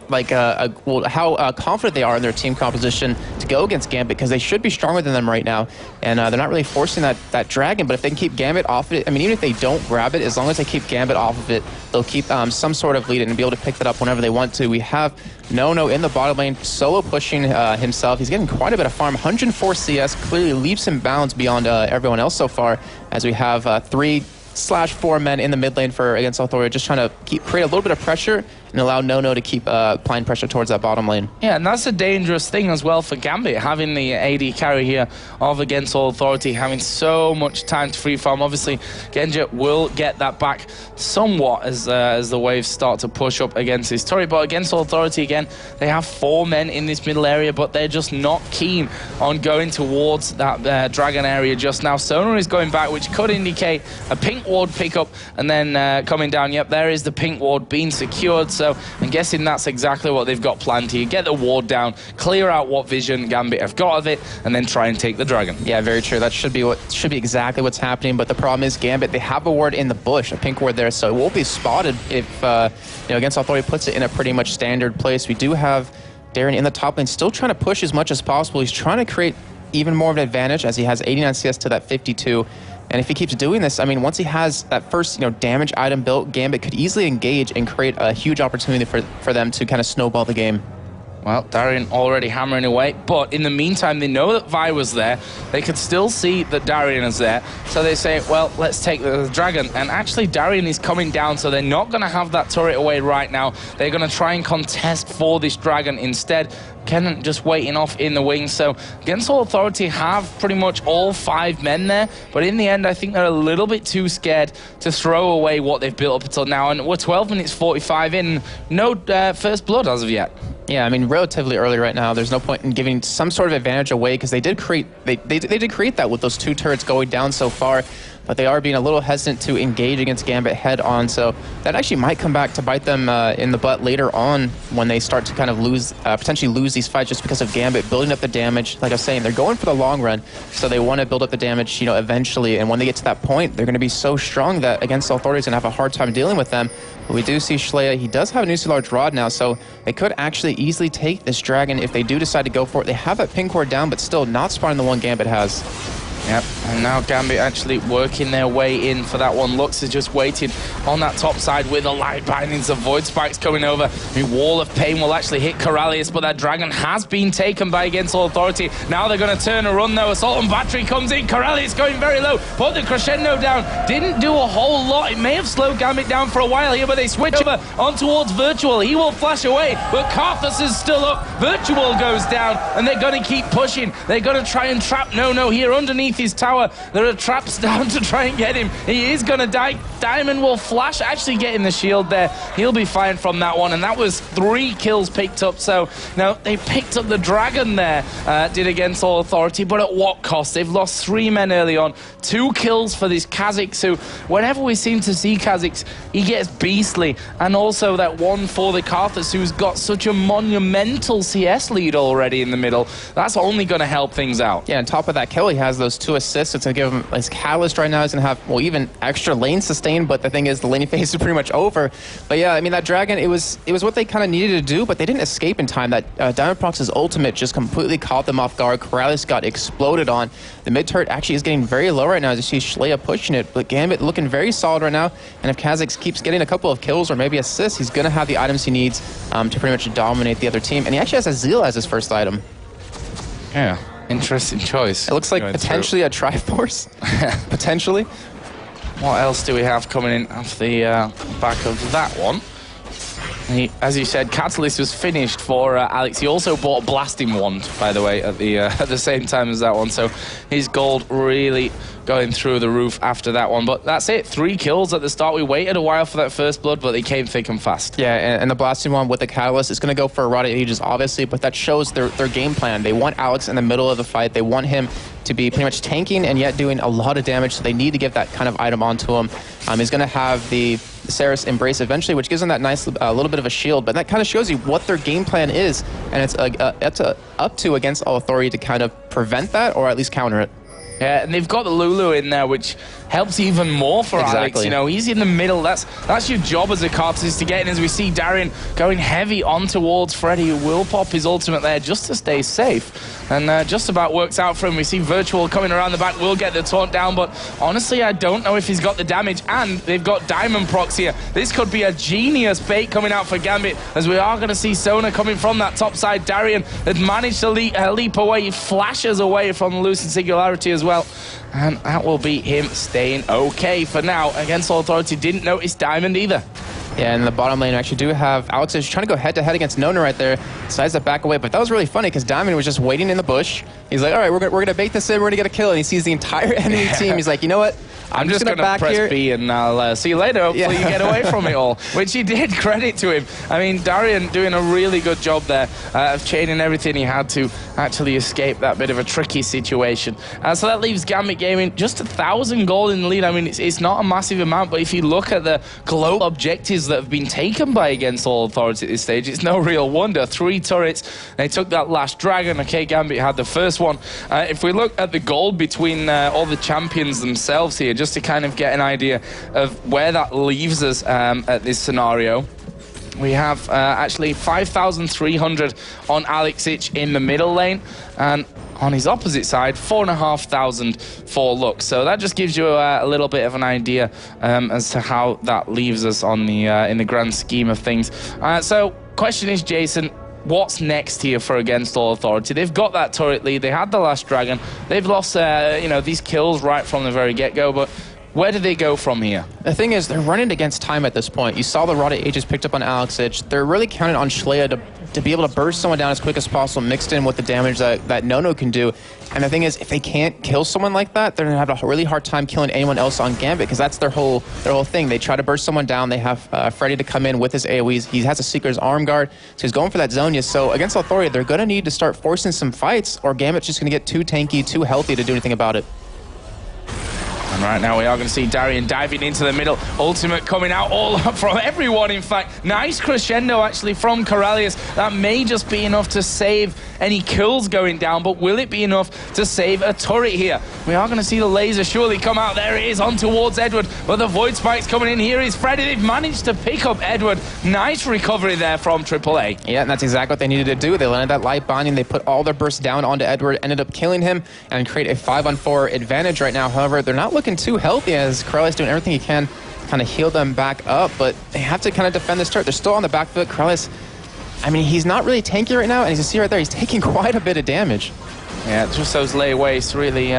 confident they are in their team composition to go against Gambit, because they should be stronger than them right now, and they're not really forcing that dragon. But if they can keep Gambit off of it, I mean, even if they don't grab it, as long as they keep Gambit off of it, they'll keep some sort of lead and be able to pick that up whenever they want to. We have No in the bottom lane, solo pushing himself. He's getting quite a bit of farm. 104 CS, clearly leaps and bounds beyond everyone else so far, as we have 3/4 men in the mid lane for Against All Authority, just trying to create a little bit of pressure and allow No to keep applying pressure towards that bottom lane. Yeah, and that's a dangerous thing as well for Gambit, having the AD carry here of Against All Authority, having so much time to free farm. Obviously, Genja will get that back somewhat as the waves start to push up against his turret. But Against All Authority, again, they have 4 men in this middle area, but they're just not keen on going towards that dragon area just now. Sonar is going back, which could indicate a pink ward pickup, and then coming down. Yep, there is the pink ward being secured. So I'm guessing that's exactly what they've got planned here. Get the ward down, clear out what vision Gambit have got of it, and then try and take the dragon. Yeah, very true. That should be exactly what's happening. But the problem is Gambit, they have a ward in the bush, a pink ward there, so it won't be spotted if Against All Authority puts it in a pretty much standard place. We do have Darren in the top lane, still trying to push as much as possible. He's trying to create even more of an advantage, as he has 89 CS to that 52. And if he keeps doing this, I mean, once he has that first, damage item built, Gambit could easily engage and create a huge opportunity for them to kind of snowball the game. Well, Darien already hammering away, but in the meantime, they know that Vi was there. They could still see that Darien is there, so they say, well, let's take the dragon. And actually, Darien is coming down, so they're not going to have that turret away right now. They're going to try and contest for this dragon instead. Kennen just waiting off in the wings. So Against All Authority have pretty much all 5 men there, but in the end, I think they're a little bit too scared to throw away what they've built up until now. And we're 12 minutes 45 in, no first blood as of yet. Yeah, I mean, relatively early right now. There's no point in giving some sort of advantage away, because they did create that with those 2 turrets going down so far. But they are being a little hesitant to engage against Gambit head on, so that actually might come back to bite them in the butt later on when they start to kind of potentially lose these fights, just because of Gambit building up the damage. Like I was saying, they're going for the long run, so they want to build up the damage, eventually. And when they get to that point, they're going to be so strong that Against All Authority is going to have a hard time dealing with them. But we do see Schleier, he does have a new large rod now, so they could actually easily take this dragon if they do decide to go for it. They have that pink ward down, but still not spawning the one Gambit has. Yep, and now Gambit actually working their way in for that one. Lux is just waiting on that top side with the light bindings of Void Spikes coming over. I mean, Wall of Pain will actually hit Corellius, but that dragon has been taken by Against All Authority. Now they're going to turn a run, though. Assault and Battery comes in. Corellius going very low. Put the crescendo down. Didn't do a whole lot. It may have slowed Gambit down for a while here, but they switch over on towards Virtual. He will flash away, but Karthus is still up. Virtual goes down, and they're going to keep pushing. They're going to try and trap No here underneath his tower. There are traps down to try and get him. He is going to die. Diamond will flash, actually getting the shield there. He'll be fine from that one, and that was 3 kills picked up. So, they picked up the dragon there, did Against All Authority, but at what cost? They've lost 3 men early on. 2 kills for this Kha'Zix, who, whenever we seem to see Kha'Zix, he gets beastly. And also that one for the Karthus, who's got such a monumental CS lead already in the middle. That's only going to help things out. Yeah, on top of that kill, he has those 2 assists. It's going to give him his catalyst right now. He's going to have, well, even extra lane sustain, but the thing is the laning phase is pretty much over. But yeah, I mean, that Dragon, it was what they kind of needed to do, but they didn't escape in time. That Diamondprox's ultimate just completely caught them off guard. Corrales got exploded on. The mid turret actually is getting very low right now as you see Shlea pushing it, but Gambit looking very solid right now. And if Kha'Zix keeps getting a couple of kills or maybe assists, he's going to have the items he needs to pretty much dominate the other team. And he actually has Azil as his first item. Yeah, interesting choice. It looks like potentially a Triforce. Potentially. What else do we have coming in off the back of that one? As you said, Catalyst was finished for Alex. He also bought a Blasting Wand, by the way, at the same time as that one. So his gold really going through the roof after that one. But that's it. 3 kills at the start. We waited a while for that first blood, but they came thick and fast. Yeah, and the Blasting Wand with the Catalyst is going to go for Erotic Aegis, obviously, but that shows their game plan. They want Alex in the middle of the fight. They want him to be pretty much tanking and yet doing a lot of damage, so they need to give that kind of item onto him. He's going to have the Saris Embrace eventually, which gives him that nice little bit of a shield, but that kind of shows you what their game plan is, and it's up to against All Authority to kind of prevent that or at least counter it. Yeah, and they've got the Lulu in there, which helps even more for Alex. You know, he's in the middle. That's your job as a Cartus, is to get in. As we see Darian going heavy on towards Freddy, who will pop his ultimate there just to stay safe. And just about works out for him. We see Virtual coming around the back, will get the taunt down, but honestly, I don't know if he's got the damage. And they've got Diamondprox here. This could be a genius bait coming out for Gambit, as we are going to see Sona coming from that top side. Darian had managed to leap away. He flashes away from the Lucent Singularity as well. And that will be him staying okay for now. Against All Authority, didn't notice Diamond either. Yeah, and the bottom lane actually do have Alex is trying to go head-to-head against Nona right there. Decides to back away, but that was really funny because Diamond was just waiting in the bush. He's like, all right, we're gonna bait this in, we're gonna get a kill, and he sees the entire enemy team. He's like, you know what? I'm just going to back press here. B and I'll see you later. Hopefully you get away from it all, which he did. Credit to him. I mean, Darian doing a really good job there of chaining everything he had to actually escape that bit of a tricky situation. So that leaves Gambit Gaming just 1,000 gold in the lead. I mean, it's not a massive amount, but if you look at the global objectives that have been taken by Against All Authority at this stage, it's no real wonder. 3 turrets. They took that last dragon. Okay, Gambit had the first one. If we look at the gold between all the champions themselves here, just to kind of get an idea of where that leaves us at this scenario. We have actually 5,300 on Alexic in the middle lane, and on his opposite side, 4,500 for Lux. So that just gives you a little bit of an idea as to how that leaves us on the in the grand scheme of things. So, question is, Jason, what's next here for Against All Authority? They've got that turret lead. They had the last dragon. They've lost these kills right from the very get-go, but where do they go from here? The thing is, they're running against time at this point. You saw the Rotted Aegis picked up on Alexic. They're really counting on Shlea to be able to burst someone down as quick as possible, mixed in with the damage that Nono can do. And the thing is, if they can't kill someone like that, they're going to have a really hard time killing anyone else on Gambit, because that's their whole thing. They try to burst someone down. They have Freddy to come in with his AoEs. He has a Seeker's arm guard, so he's going for that Zhonya. So against Authority, they're going to need to start forcing some fights, or Gambit's just going to get too tanky, too healthy to do anything about it. And right now we are going to see Darian diving into the middle. Ultimate coming out all up from everyone, in fact. Nice crescendo, actually, from Corellius. That may just be enough to save any kills going down, but will it be enough to save a turret here? We are going to see the laser surely come out. There it is, on towards Edward, but the Void Spike's coming in. Here is Freddy. They've managed to pick up Edward. Nice recovery there from aAA. Yeah, and that's exactly what they needed to do. They landed that light binding. They put all their bursts down onto Edward, ended up killing him, and create a 5-on-4 advantage right now. However, they're not looking too healthy, as Corellius doing everything he can kind of heal them back up, but they have to kind of defend this turret. They're still on the back foot. Corellius, I mean, he's not really tanky right now, and as you see right there, he's taking quite a bit of damage. Yeah, just those layaways really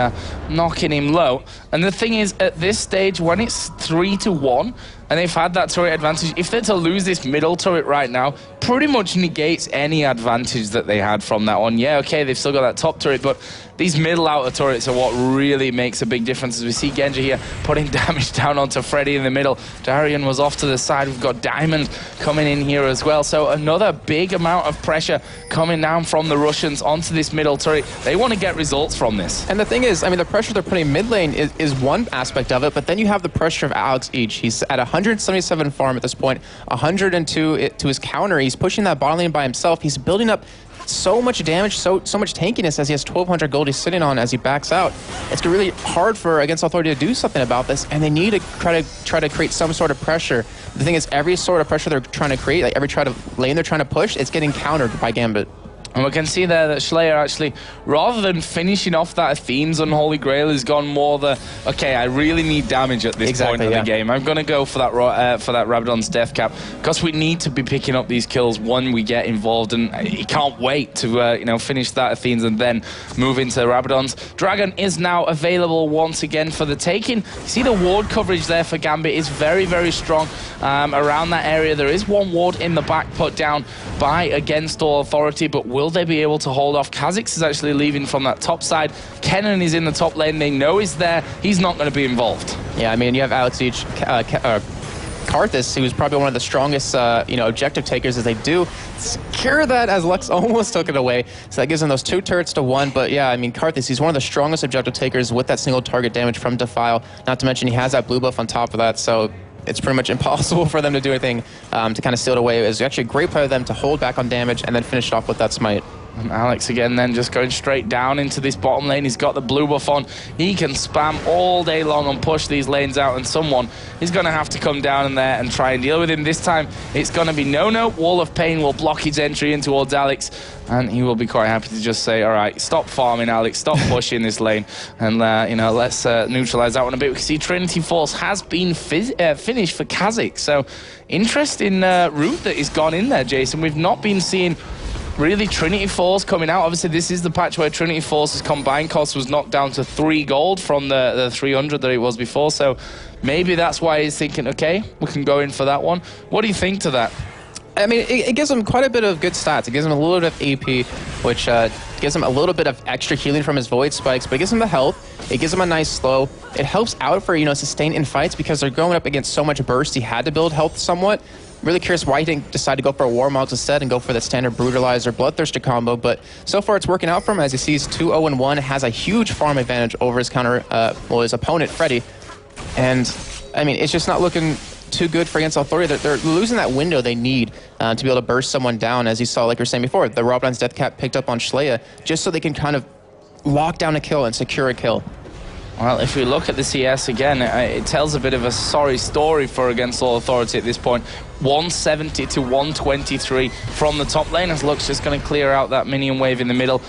knocking him low. And the thing is, at this stage, when it's 3-1, and they've had that turret advantage, if they're to lose this middle turret right now, pretty much negates any advantage that they had from that one. Yeah, okay, they've still got that top turret, but these middle outer turrets are what really makes a big difference. As we see Genji here putting damage down onto Freddy in the middle. Darian was off to the side. We've got Diamond coming in here as well. So another big amount of pressure coming down from the Russians onto this middle turret. They want to get results from this. And the thing is, I mean, the pressure they're putting mid lane is one aspect of it, but then you have the pressure of Alex Each. He's at 177 farm at this point, 102 to his counter. He's pushing that bottom lane by himself. He's building up so much damage, so much tankiness as he has 1,200 gold he's sitting on as he backs out. It's really hard for Against Authority to do something about this, and they need to try to create some sort of pressure. The thing is, every sort of pressure they're trying to create, like every lane they're trying to push, it's getting countered by Gambit. And we can see there that Slayer actually, rather than finishing off that Athene's Unholy Grail, has gone more the, okay, I really need damage at this point of the game. I'm going to go for that Rabadon's Death Cap, because we need to be picking up these kills when we get involved, and he can't wait to you know, finish that Athene's and then move into Rabadon's. Dragon is now available once again for the taking. You see the ward coverage there for Gambit is very, very strong around that area. There is one ward in the back put down by Against All Authority, but will they be able to hold off? Kha'Zix is actually leaving from that top side. Kennen is in the top lane. They know he's there. He's not going to be involved. Yeah, I mean, you have aAa, Karthus, who's probably one of the strongest, you know, objective takers as they do secure that, as Lux almost took it away. So that gives them those 2 turrets to 1. But yeah, I mean, Karthus, he's one of the strongest objective takers with that single target damage from Defile. Not to mention he has that blue buff on top of that. So it's pretty much impossible for them to do anything to kind of steal it away. It was actually a great play of them to hold back on damage and then finish it off with that smite. And Alex again then just going straight down into this bottom lane. He's got the blue buff on. He can spam all day long and push these lanes out, and someone is going to have to come down in there and try and deal with him. This time it's going to be No. Wall of Pain will block his entry in towards Alex, and he will be quite happy to just say, all right, stop farming, Alex, stop pushing this lane, and you know, let's neutralize that one a bit. We can see Trinity Force has been finished for Kha'Zix, so interesting route that he's gone in there, Jason. We've not been seeing really Trinity Force coming out. Obviously, this is the patch where Trinity Force's combined cost was knocked down to 3 gold from the 300 that it was before, so maybe that's why he's thinking, okay, we can go in for that one. What do you think to that? I mean, it gives him quite a bit of good stats. It gives him a little bit of AP, which gives him a little bit of extra healing from his Void Spikes, but it gives him the health. It gives him a nice slow. It helps out for, you know, sustain in fights because they're going up against so much burst. He had to build health somewhat. Really curious why he didn't decide to go for a Warmogs instead and go for the standard Brutalizer Bloodthirster combo, but so far it's working out for him as he sees 2-0-1, has a huge farm advantage over his his opponent, Freddy. And, I mean, it's just not looking too good for Against Authority. They're losing that window they need to be able to burst someone down, as you saw, like you were saying before. The Rabadon's Death Cap picked up on Shlaya just so they can kind of lock down a kill and secure a kill. Well, if we look at the CS again, it tells a bit of a sorry story for Against All Authority at this point. 170 to 123 from the top lane, as Lux just going to clear out that minion wave in the middle.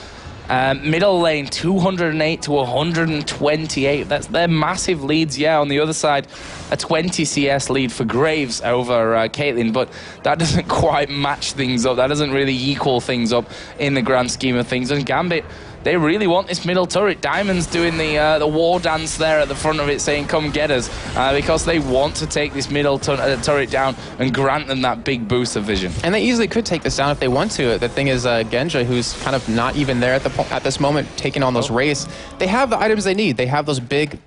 Middle lane, 208 to 128. That's their massive leads. Yeah, on the other side, a 20 CS lead for Graves over Caitlyn, but that doesn't quite match things up. That doesn't really equal things up in the grand scheme of things. And Gambit, they really want this middle turret. Diamond's doing the war dance there at the front of it, saying, come get us, because they want to take this middle turret down and grant them that big boost of vision. And they easily could take this down if they want to. The thing is, Genja, who's kind of not even there at this moment, taking on those Wraiths, they have the items they need. They have those big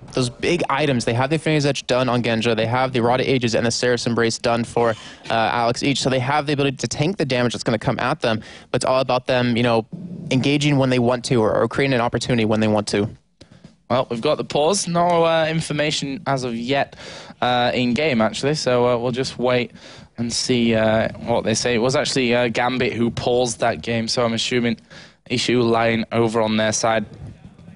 items. They have the Infinity Edge done on Genja. They have the Rotted Ages and the Seraph Embrace done for Alex each. So they have the ability to tank the damage that's going to come at them. But it's all about them, you know, engaging when they want to, or creating an opportunity when they want to. Well, we've got the pause. No information as of yet in game, actually. So we'll just wait and see what they say. It was actually Gambit who paused that game, so I'm assuming issue lying over on their side.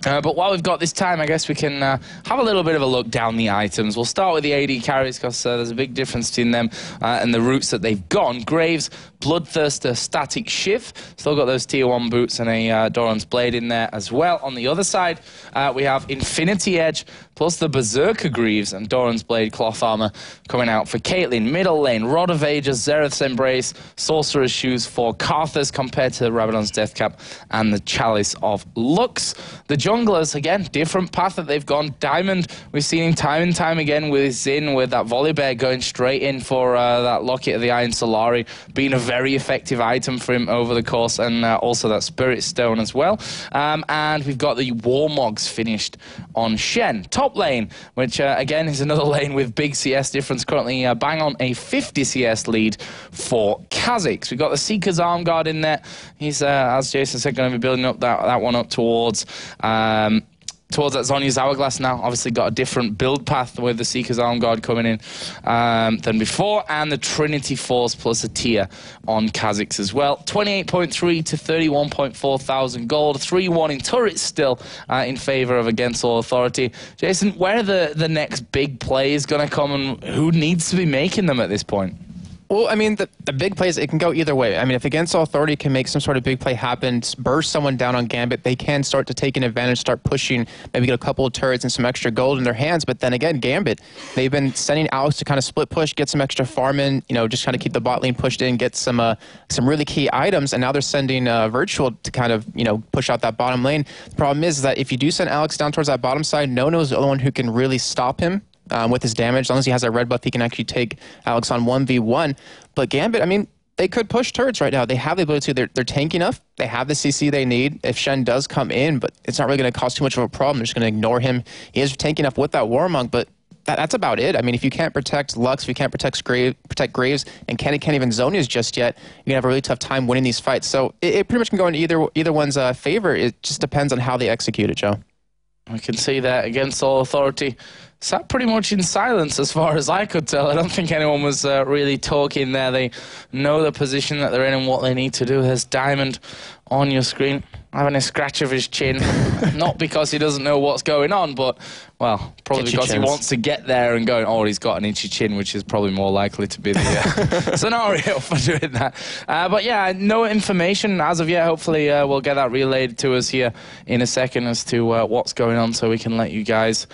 But while we've got this time, I guess we can have a little bit of a look down the items. We'll start with the AD carries because there's a big difference between them and the routes that they've gone. Graves, Bloodthirster, Static Shiv. Still got those tier 1 boots and a Doran's Blade in there as well. On the other side, we have Infinity Edge plus the Berserker Greaves and Doran's Blade Cloth Armor coming out for Caitlyn. Middle lane, Rod of Ages, Zereth's Embrace, Sorcerer's Shoes for Karthus compared to Rabadon's Death Cap and the Chalice of Lux. The junglers, again, different path that they've gone. Diamond, we've seen him time and time again with his Zin, with that Volibear going straight in for that Locket of the Iron Solari, being a very effective item for him over the course, and also that Spirit Stone as well. And we've got the Warmogs finished on Shen. Top lane, which again is another lane with big CS difference, currently bang on a 50 CS lead for Kha'Zix. We've got the Seeker's Arm Guard in there. He's, as Jason said, going to be building up that one up towards towards that Zhonya's Hourglass now. Obviously got a different build path with the Seeker's Arm Guard coming in than before, and the Trinity Force plus a tier on Kha'Zix as well. 28.3 to 31.4 thousand gold, 3-1 in turrets still in favor of Against All Authority. Jason, where are the next big plays going to come, and who needs to be making them at this point? Well, I mean, the big plays, it can go either way. I mean, if Against All Authority can make some sort of big play happen, burst someone down on Gambit, they can start to take an advantage, start pushing, maybe get a couple of turrets and some extra gold in their hands. But then again, Gambit, they've been sending Alex to kind of split push, get some extra farm in, you know, just kind of keep the bot lane pushed in, get some really key items. And now they're sending Virtual to kind of, you know, push out that bottom lane. The problem is that if you do send Alex down towards that bottom side, Nono's the only one who can really stop him. With his damage, as long as he has that red buff, he can actually take Alex on 1v1. But Gambit, I mean, they could push turrets right now. They have the ability to. They're tanky enough. They have the CC they need if Shen does come in, but it's not really going to cause too much of a problem. They're just going to ignore him. He is tanky enough with that Warmong, but that's about it. I mean, if you can't protect Lux, if you can't protect Graves, and can't even Zhonya's just yet, you're going to have a really tough time winning these fights. So it pretty much can go in either one's favor. It just depends on how they execute it, Joe. I can see that Against All Authority sat pretty much in silence as far as I could tell. I don't think anyone was really talking there. They know the position that they're in and what they need to do. There's Diamond on your screen having a scratch of his chin. Not because he doesn't know what's going on, but, well, probably because he wants to get there and go, oh, he's got an itchy chin, which is probably more likely to be the scenario for doing that. But yeah, no information as of yet. Hopefully we'll get that relayed to us here in a second as to what's going on, so we can let you guys...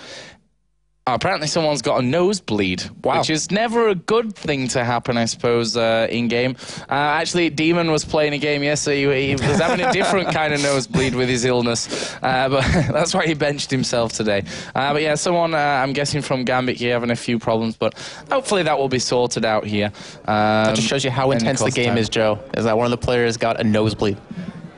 apparently someone's got a nosebleed, which is never a good thing to happen, I suppose, in-game. Actually, Demon was playing a game yesterday. He was having a different kind of nosebleed with his illness, but that's why he benched himself today. But yeah, someone, I'm guessing from Gambit here, having a few problems, but hopefully that will be sorted out here. That just shows you how intense the game is, Joe, is that one of the players got a nosebleed.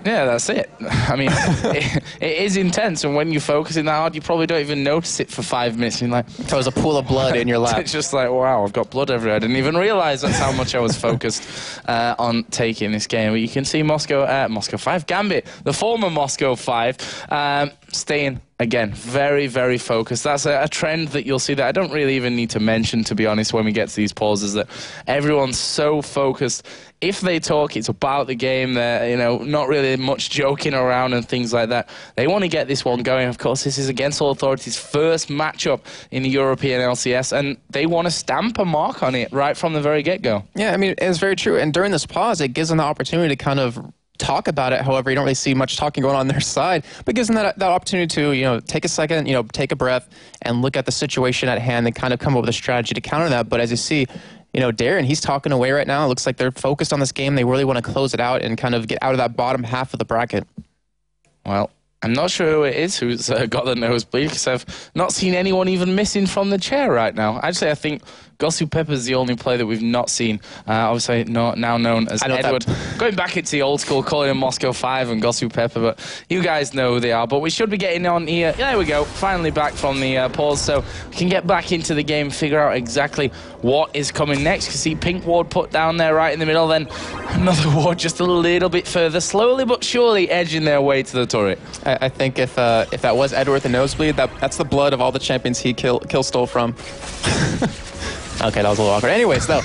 Yeah, that's it. I mean, it is intense, and when you're focusing that hard, you probably don't even notice it for 5 minutes. You're like, there was a pool of blood in your lap. It's just like, wow, I've got blood everywhere. I didn't even realize that's how much I was focused on taking this game. But you can see Moscow 5, Gambit, the former Moscow 5, staying, again, very, very focused. That's a trend that you'll see that I don't really even need to mention, to be honest, when we get to these pauses, that everyone's so focused. If they talk, it's about the game. They're, you know, not really much joking around and things like that. They want to get this one going. Of course, this is Against All Authority's first matchup in the European LCS, and they want to stamp a mark on it right from the very get-go. Yeah, I mean, it's very true. And during this pause, it gives them the opportunity to kind of talk about it. However, you don't really see much talking going on their side, but gives them that opportunity to, you know, take a second, you know, take a breath and look at the situation at hand and kind of come up with a strategy to counter that. But as you see, you know, Darren, he's talking away right now. It looks like they're focused on this game. They really want to close it out and kind of get out of that bottom half of the bracket. Well, I'm not sure who it is who's got the nosebleed, because I've not seen anyone even missing from the chair right now. Actually, I think Gosu Pepper's the only player that we've not seen. Obviously, now known as Edward. Going back into the old school, calling him Moscow 5 and Gosu Pepper, but you guys know who they are. But we should be getting on here. There we go. Finally back from the pause, so we can get back into the game, figure out exactly what is coming next. You see Pink Ward put down there right in the middle, then another ward just a little bit further, slowly but surely edging their way to the turret. I think if that was Edward with the nosebleed, that's the blood of all the champions he kill stole from. Okay, that was a little awkward. Anyways, though,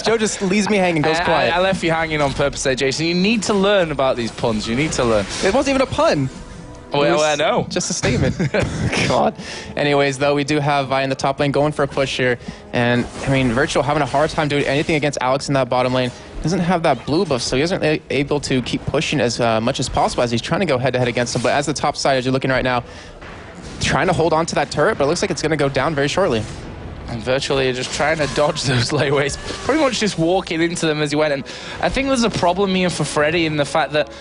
Joe just leaves me hanging, goes quiet. I left you hanging on purpose there, Jason. You need to learn about these puns. You need to learn. It wasn't even a pun. Well, I know. Just a statement. God. Anyways, though, we do have Vi in the top lane going for a push here. And, I mean, Virtual having a hard time doing anything against Alex in that bottom lane. Doesn't have that blue buff, so he isn't able to keep pushing as much as possible as he's trying to go head-to-head against him. But as the top side, as you're looking right now, trying to hold on to that turret, but it looks like it's going to go down very shortly. And Virtually just trying to dodge those layaways, pretty much just walking into them as he went. And I think there's a problem here for Freddy in the fact that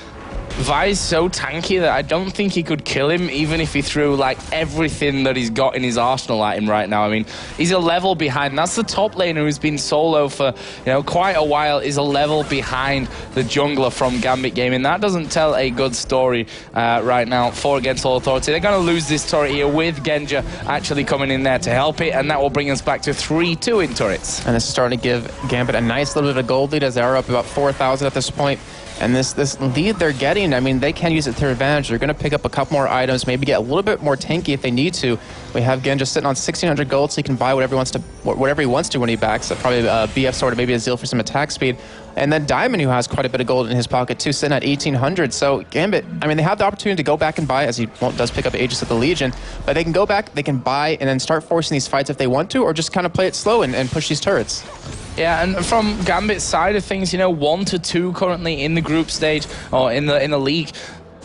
Vi is so tanky that I don't think he could kill him, even if he threw like everything that he's got in his arsenal at him right now. I mean, he's a level behind. That's the top laner who's been solo for, you know, quite a while, is a level behind the jungler from Gambit Gaming. That doesn't tell a good story right now for Against All Authority. They're going to lose this turret here with Genja actually coming in there to help it, and that will bring us back to 3-2 in turrets. And this is starting to give Gambit a nice little bit of gold lead as they are up about 4,000 at this point. And this lead they're getting, I mean, they can use it to their advantage. They're going to pick up a couple more items, maybe get a little bit more tanky if they need to. We have Genja sitting on 1,600 gold, so he can buy whatever he wants to when he backs. So probably a BF sword or maybe a Zeal for some attack speed. And then Diamond, who has quite a bit of gold in his pocket too, sitting at 1,800. So Gambit, I mean, they have the opportunity to go back and buy, as he does pick up Aegis of the Legion, but they can go back, they can buy, and then start forcing these fights if they want to, or just kind of play it slow and push these turrets. Yeah, and from Gambit's side of things, 1 to 2 currently in the group stage or in the league.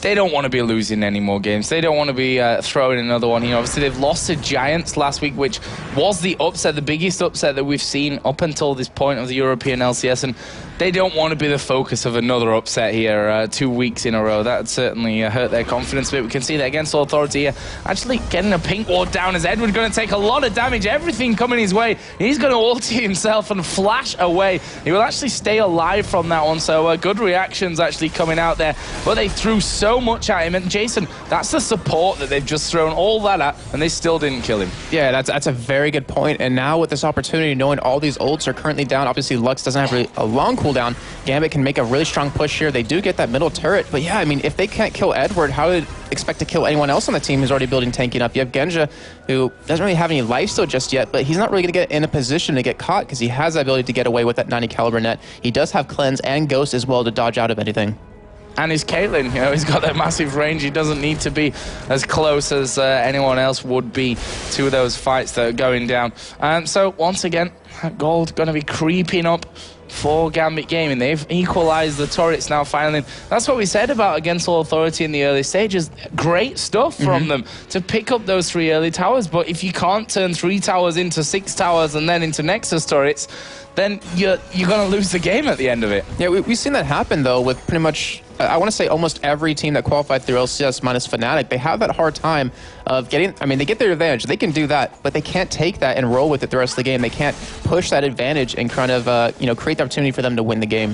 They don't want to be losing any more games. They don't want to be throwing another one here. Obviously, they've lost to Giants last week, which was the upset, the biggest upset that we've seen up until this point of the European LCS, and they don't want to be the focus of another upset here 2 weeks in a row. That certainly hurt their confidence a bit. We can see that against Authority here, actually getting a pink ward down as Edward going to take a lot of damage. Everything coming his way. He's going to ulti himself and flash away. He will actually stay alive from that one, so good reactions actually coming out there. But they threw so much at him, and Jason, that's the support that they've just thrown all that at, and they still didn't kill him. Yeah, that's a very good point. And now with this opportunity, knowing all these ults are currently down, obviously Lux doesn't have really a long cooldown. Gambit can make a really strong push here. They do get that middle turret, but yeah, I mean, if they can't kill Edward, how would they expect to kill anyone else on the team who's already building tanking up? You have Genja, who doesn't really have any life still just yet, but he's not really going to get in a position to get caught because he has the ability to get away with that 90 caliber net. He does have Cleanse and Ghost as well to dodge out of anything. And his Caitlyn, he's got that massive range. He doesn't need to be as close as anyone else would be to those fights that are going down. So once again, gold going to be creeping up for Gambit Gaming. They've equalized the turrets now finally. That's what we said about against All Authority in the early stages. Great stuff from them to pick up those 3 early towers, but if you can't turn 3 towers into 6 towers and then into Nexus turrets, then you're going to lose the game at the end of it. Yeah, we've seen that happen, though, with pretty much, I want to say almost every team that qualified through LCS minus Fnatic. They have that hard time of getting, I mean, they get their advantage. They can do that, but they can't take that and roll with it the rest of the game. They can't push that advantage and kind of, create the opportunity for them to win the game.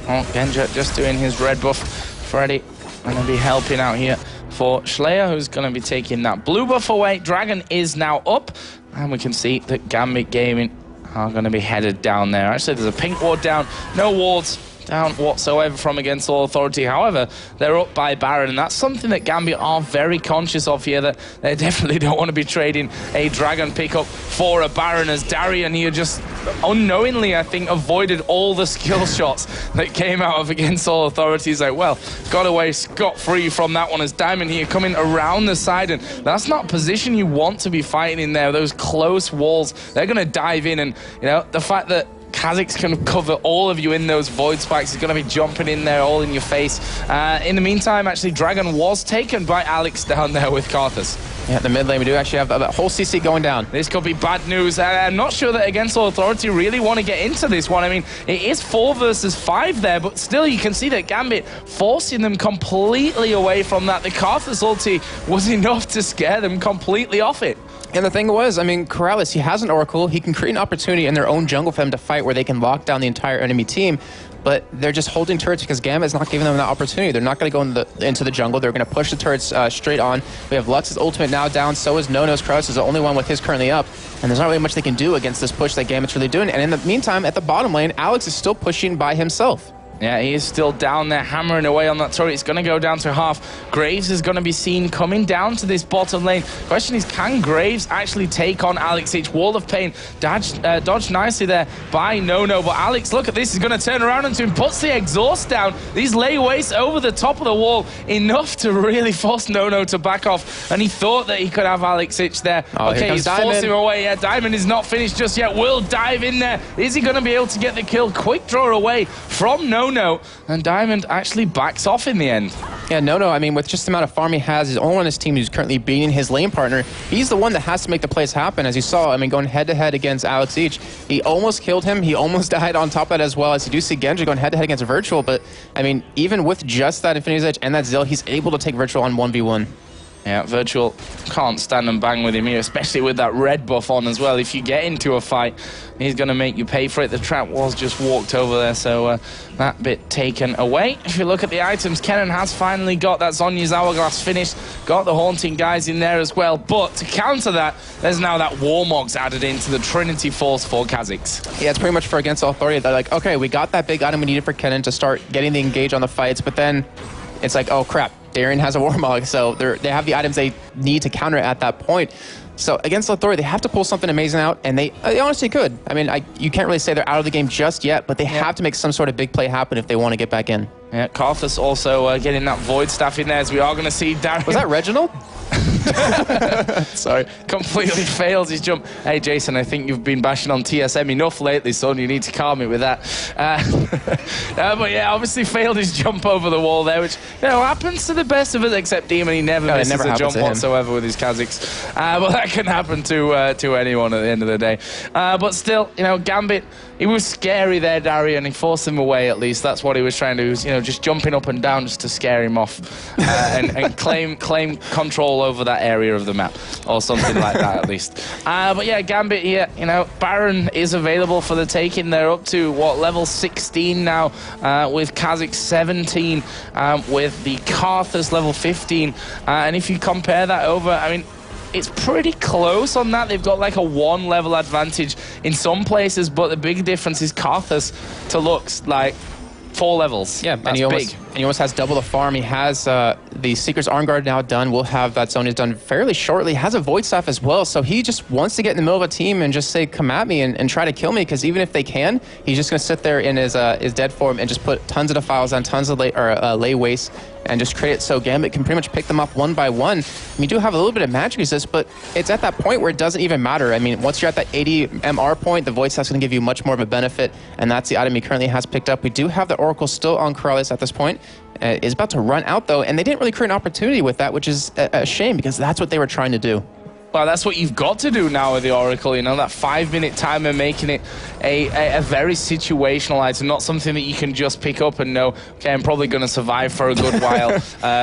Oh, Genja just doing his red buff. Freddy going to be helping out here for Schleyer, who's going to be taking that blue buff away. Dragon is now up, and we can see that Gambit Gaming are going to be headed down there. Actually, there's a pink ward down, no wards down whatsoever from against All Authority. However, they're up by Baron, and that's something that Gambit are very conscious of here, that they definitely don't want to be trading a Dragon pickup for a Baron, as Darian here just unknowingly, I think, avoided all the skill shots that came out of against All Authority. He's like, well, got away scot-free from that one, as Diamond here coming around the side, and that's not position you want to be fighting in there. Those close walls, they're going to dive in, and the fact that Kha'Zix can cover all of you in those void spikes. He's going to be jumping in there all in your face. In the meantime, actually, Dragon was taken by Alex down there with Karthus. Yeah, in the mid lane, we do actually have that whole CC going down. This could be bad news. I'm not sure that against All Authority really want to get into this one. I mean, it is 4 versus 5 there, but still you can see that Gambit forcing them completely away from that. The Karthus ulti was enough to scare them completely off it. And the thing was, I mean, Corrales, he has an Oracle. He can create an opportunity in their own jungle for them to fight where they can lock down the entire enemy team. But they're just holding turrets because Gambit is not giving them that opportunity. They're not going to go into the jungle. They're going to push the turrets straight on. We have Lux's ultimate now down. So is Nono's. Kraus is the only one with his currently up. And there's not really much they can do against this push that Gambit's really doing. And in the meantime, at the bottom lane, Alex is still pushing by himself. Yeah, he is still down there, hammering away on that turret. It's going to go down to half. Graves is going to be seen coming down to this bottom lane. Question is, can Graves actually take on Alex H? Wall of Pain dodged nicely there by Nono. But Alex, look at this, he's going to turn around into him, puts the exhaust down. These layaways over the top of the wall, enough to really force Nono to back off. And he thought that he could have Alex H there. Oh, okay, he's forced him away. Yeah, Diamond is not finished just yet. Will dive in there. Is he going to be able to get the kill? Quick draw away from Nono. And Diamond actually backs off in the end. Yeah, Nono, I mean, with just the amount of farm he has, his only on his team who's currently beating his lane partner, he's the one that has to make the plays happen. As you saw, I mean, going head-to-head against Alex H, he almost killed him. He almost died on top of that as well, as you do see Genji going head-to-head against Virtual. But, I mean, even with just that Infinity's Edge and that Zeal, he's able to take Virtual on 1v1. Yeah, Virtual can't stand and bang with him here, especially with that red buff on as well. If you get into a fight, he's going to make you pay for it. The trap was just walked over there, so that bit taken away. If you look at the items, Kennen has finally got that Zhonya's Hourglass finished, got the Haunting guys in there as well. But to counter that, there's now that Warmogs added into the Trinity Force for Kha'Zix. Yeah, it's pretty much for Against Authority. They're like, okay, we got that big item we needed for Kennen to start getting the engage on the fights, but then it's like, oh crap, Darien has a Warmog, so they have the items they need to counter it at that point. So against Authority, they have to pull something amazing out, and they honestly could. I mean, you can't really say they're out of the game just yet, but they have to make some sort of big play happen if they want to get back in. Yeah, Karthus also getting that Void Staff in there, as we are going to see Darien. Was that Reginald? Sorry, completely fails his jump. Hey Jason, I think you've been bashing on TSM enough lately, son. You need to calm me with that. But yeah, obviously failed his jump over the wall there, which happens to the best of us, except Demon. He never misses a jump whatsoever with his Kha'Zix. But that can happen to anyone at the end of the day. But still, Gambit, he was scary there, Darien. He forced him away at least. That's what he was trying to do, just jumping up and down just to scare him off and claim control over that area of the map, or something like that at least. But yeah, Gambit here, Baron is available for the taking. They're up to, level 16 now, with Kha'Zix 17, with the Karthus level 15. And if you compare that over, I mean, it's pretty close on that. They've got like a 1 level advantage in some places, but the big difference is Karthus to Lux, like 4 levels. Yeah, that's big. And he almost has double the farm. He has the Seeker's Arm Guard now done. We'll have that Zhonya's done fairly shortly. Has a Void Staff as well, so he just wants to get in the middle of a team and just say, come at me and try to kill me, because even if they can, he's just going to sit there in his dead form and just put tons of defiles on, tons of lay waste, and just create it so Gambit can pretty much pick them up one by one. We do have a little bit of magic resist, but it's at that point where it doesn't even matter. I mean, once you're at that 80 MR point, the Void Staff's going to give you much more of a benefit, and that's the item he currently has picked up. We do have the Oracle still on Corrales at this point. Is about to run out, though, and they didn't really create an opportunity with that, which is a shame, because that's what they were trying to do. Well, that's what you've got to do now with the Oracle, that 5-minute timer, making it a very situational item, not something that you can just pick up and know, okay, I'm probably going to survive for a good while,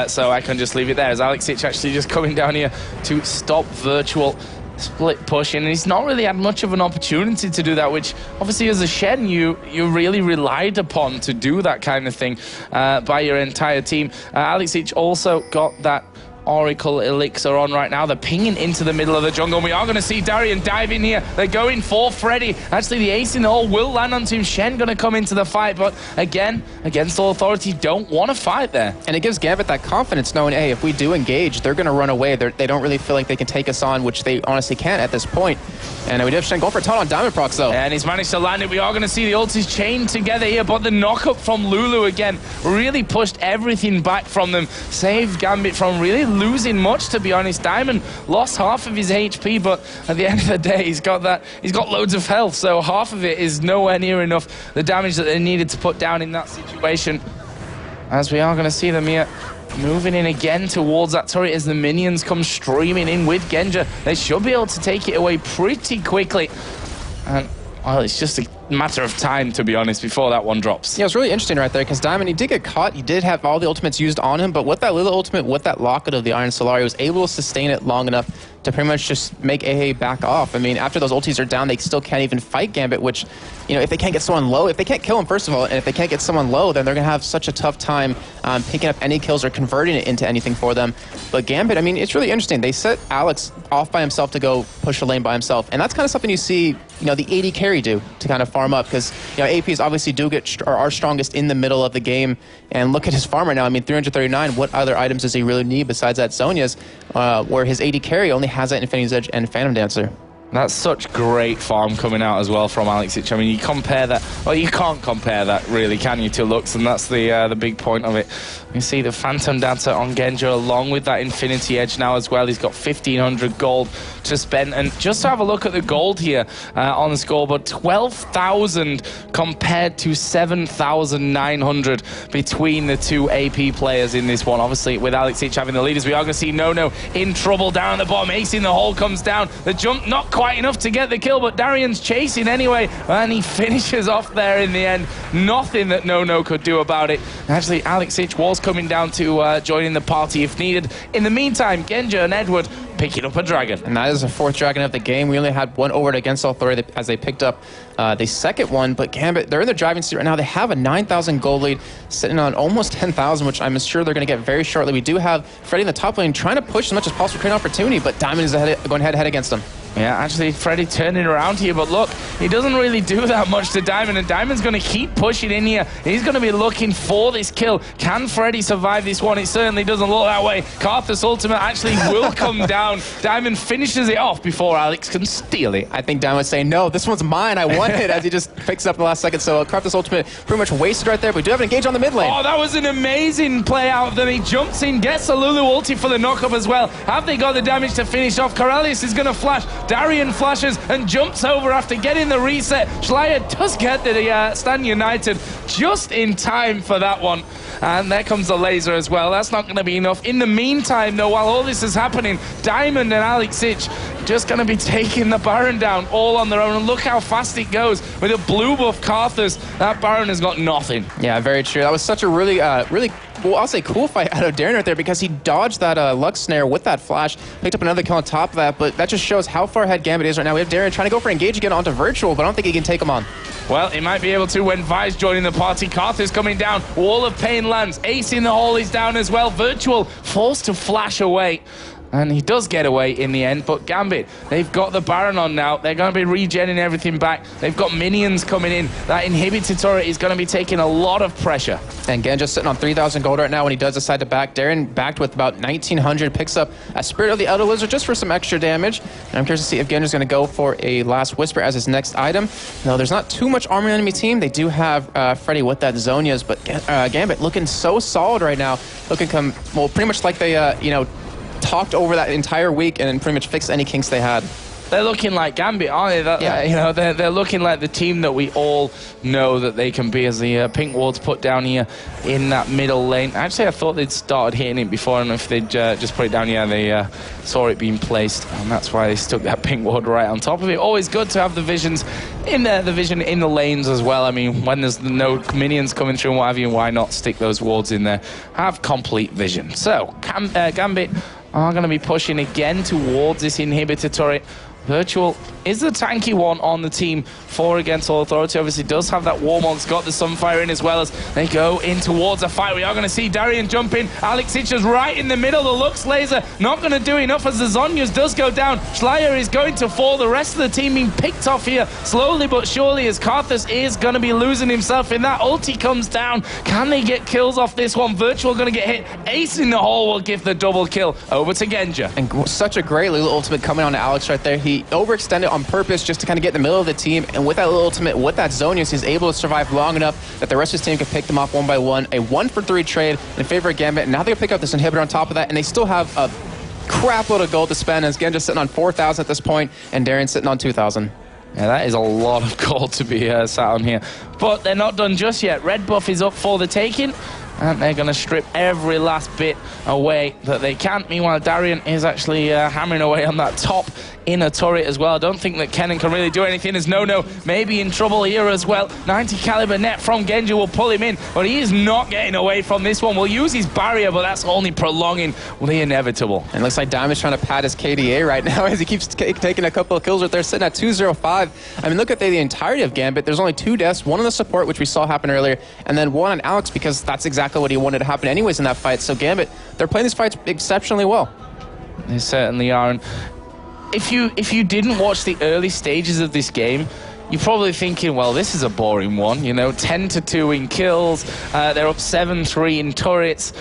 so I can just leave it there. As Alexic actually just coming down here to stop Virtual split pushing, and he's not really had much of an opportunity to do that, which obviously as a Shen you really relied upon to do that kind of thing by your entire team. Alexic also got that Oracle Elixir on right now. They're pinging into the middle of the jungle, and we are going to see Darien dive in here. They're going for Freddy. Actually, the ace in the hole will land onto him. Shen going to come into the fight, but again, Against Authority don't want to fight there. And it gives Gambit that confidence knowing, hey, if we do engage, they're going to run away. They don't really feel like they can take us on, which they honestly can't at this point. And we do have Shen going for a ton on Diamond Procs, though. And he's managed to land it. We are going to see the ultis chained together here, but the knock-up from Lulu again really pushed everything back from them. Saved Gambit from really losing much, to be honest. Diamond lost half of his HP, but at the end of the day, he's got loads of health, so half of it is nowhere near enough the damage that they needed to put down in that situation. As we are going to see them here moving in again towards that turret as the minions come streaming in with Genja. They should be able to take it away pretty quickly. And, well, it's just a matter of time, to be honest, before that one drops. Yeah, it was really interesting right there, because Diamond, he did get caught. He did have all the ultimates used on him, but with that little ultimate, with that locket of the Iron Solari, he was able to sustain it long enough to pretty much just make aAa back off. I mean, after those ultis are down, they still can't even fight Gambit, which, if they can't get someone low, if they can't kill him, first of all, and if they can't get someone low, then they're going to have such a tough time picking up any kills or converting it into anything for them. But Gambit, I mean, it's really interesting. They set Alex off by himself to go push a lane by himself, and that's kind of something you see, the AD carry do to kind of farm up, because, APs obviously are strongest in the middle of the game, and look at his farm right now. I mean, 339, what other items does he really need besides that Zhonya's, where his AD carry only has that Infinity's Edge and Phantom Dancer. That's such great farm coming out as well from Alexic. I mean, you compare that, well, you can't compare that really, can you, to Lux, and that's the big point of it. You see the Phantom Dancer on Genja along with that Infinity Edge now as well. He's got 1,500 gold to spend, and just to have a look at the gold here on the scoreboard, 12,000 compared to 7,900 between the two AP players in this one. Obviously, with Alexic having the leaders, we are going to see Nono in trouble down at the bottom. Ace in the hole comes down. The jump not quite quite enough to get the kill, but Darian's chasing anyway, and he finishes off there in the end. Nothing that No could do about it. Actually, Alex Ich was coming down to join in the party if needed. In the meantime, Genja and Edward picking up a dragon. And that is the 4th dragon of the game. We only had one over against Authority as they picked up the 2nd one, but Gambit, they're in the driving seat right now. They have a 9,000 gold lead, sitting on almost 10,000, which I'm sure they're going to get very shortly. We do have Freddy in the top lane trying to push as much as possible, create an opportunity, but Diamond is going head-to-head against them. Yeah, actually, Freddy turning around here, but look, he doesn't really do that much to Diamond, and Diamond's going to keep pushing in here. He's going to be looking for this kill. Can Freddy survive this one? It certainly doesn't look that way. Karthus' ultimate actually will come down. Diamond finishes it off before Alex can steal it. I think Diamond's saying, no, this one's mine. I want it, as he just picks it up in the last second. So Karthus' ultimate pretty much wasted right there, but we do have an engage on the mid lane. Oh, that was an amazing play out of them. He jumps in, gets a Lulu ulti for the knock-up as well. Have they got the damage to finish off? Corellius is going to flash. Darian flashes and jumps over after getting the reset. Schleier does get the Stand United just in time for that one. And there comes the laser as well. That's not going to be enough. In the meantime, though, while all this is happening, Diamond and Alex Ich just going to be taking the Baron down all on their own. And look how fast it goes. With a blue buff Karthus, that Baron has got nothing. Yeah, very true. That was such a really, well, I'll say cool fight out of Darren right there, because he dodged that Lux Snare with that flash, picked up another kill on top of that, but that just shows how far ahead Gambit is right now. We have Darren trying to go for engage again onto Virtual, but I don't think he can take him on. Well, he might be able to when Vi's joining the party. Karthus coming down. Wall of Pain lands. Ace in the hole is down as well. Virtual forced to flash away. And he does get away in the end, but Gambit, they've got the Baron on now. They're going to be regenning everything back. They've got minions coming in. That inhibitor turret is going to be taking a lot of pressure. And Genja's sitting on 3,000 gold right now when he does decide to back. Darren backed with about 1,900, picks up a Spirit of the Elder Lizard just for some extra damage. And I'm curious to see if Genja's going to go for a Last Whisper as his next item. No, there's not too much armor in the enemy team. They do have Freddy with that Zonia's, but Gambit looking so solid right now. Looking pretty much like they, talked over that entire week and pretty much fixed any kinks they had. They're looking like Gambit, aren't they? They're looking like the team that we all know that they can be, as the pink ward's put down here in that middle lane. Actually, I thought they'd started hitting it before, and if they'd just put it down here, they saw it being placed, and that's why they stuck that pink ward right on top of it. Always good to have the visions in there, the vision in the lanes as well. I mean, when there's no minions coming through and what have you, why not stick those wards in there? Have complete vision. So, Gambit are going to be pushing again towards this inhibitor turret. Virtual is the tanky one on the team for against All Authority. Obviously does have that Warmog's got the Sunfire in as well as they go in towards a fight. We are going to see Darian jump in. Alex Ich is right in the middle. The Lux Laser not going to do enough as the Zonia's does go down. Schleier is going to fall. The rest of the team being picked off here slowly but surely as Karthus is going to be losing himself in that. Ulti comes down. Can they get kills off this one? Virtual going to get hit. Ace in the hole will give the double kill. Over to Genja. And such a great little ultimate coming on to Alex right there. He overextended on purpose just to kind of get in the middle of the team, and with that little ultimate, with that Zonius, he's able to survive long enough that the rest of his team can pick them off one by one. A 1-for-3 trade in favor of Gambit, and now they can pick up this inhibitor on top of that, and they still have a crap load of gold to spend, as Genja's sitting on 4,000 at this point, and Darren's sitting on 2,000. Yeah, that is a lot of gold to be sat on here. But they're not done just yet. Red buff is up for the taking, and they're going to strip every last bit away that they can. Meanwhile, Darian is actually hammering away on that top inner turret as well. I don't think that Kennen can really do anything, as No may be in trouble here as well. 90 caliber net from Genja will pull him in, but he is not getting away from this one. We'll use his barrier, but that's only prolonging the inevitable. And it looks like Diamond's trying to pad his KDA right now as he keeps taking a couple of kills right there, sitting at 205. I mean, look at the entirety of Gambit. There's only 2 deaths, one on the support, which we saw happen earlier, and then one on Alex, because that's exactly what he wanted to happen anyways in that fight. So Gambit, they're playing these fights exceptionally well. They certainly are. And if you didn't watch the early stages of this game, you're probably thinking, well, this is a boring one. 10-2 in kills. They're up 7-3 in turrets.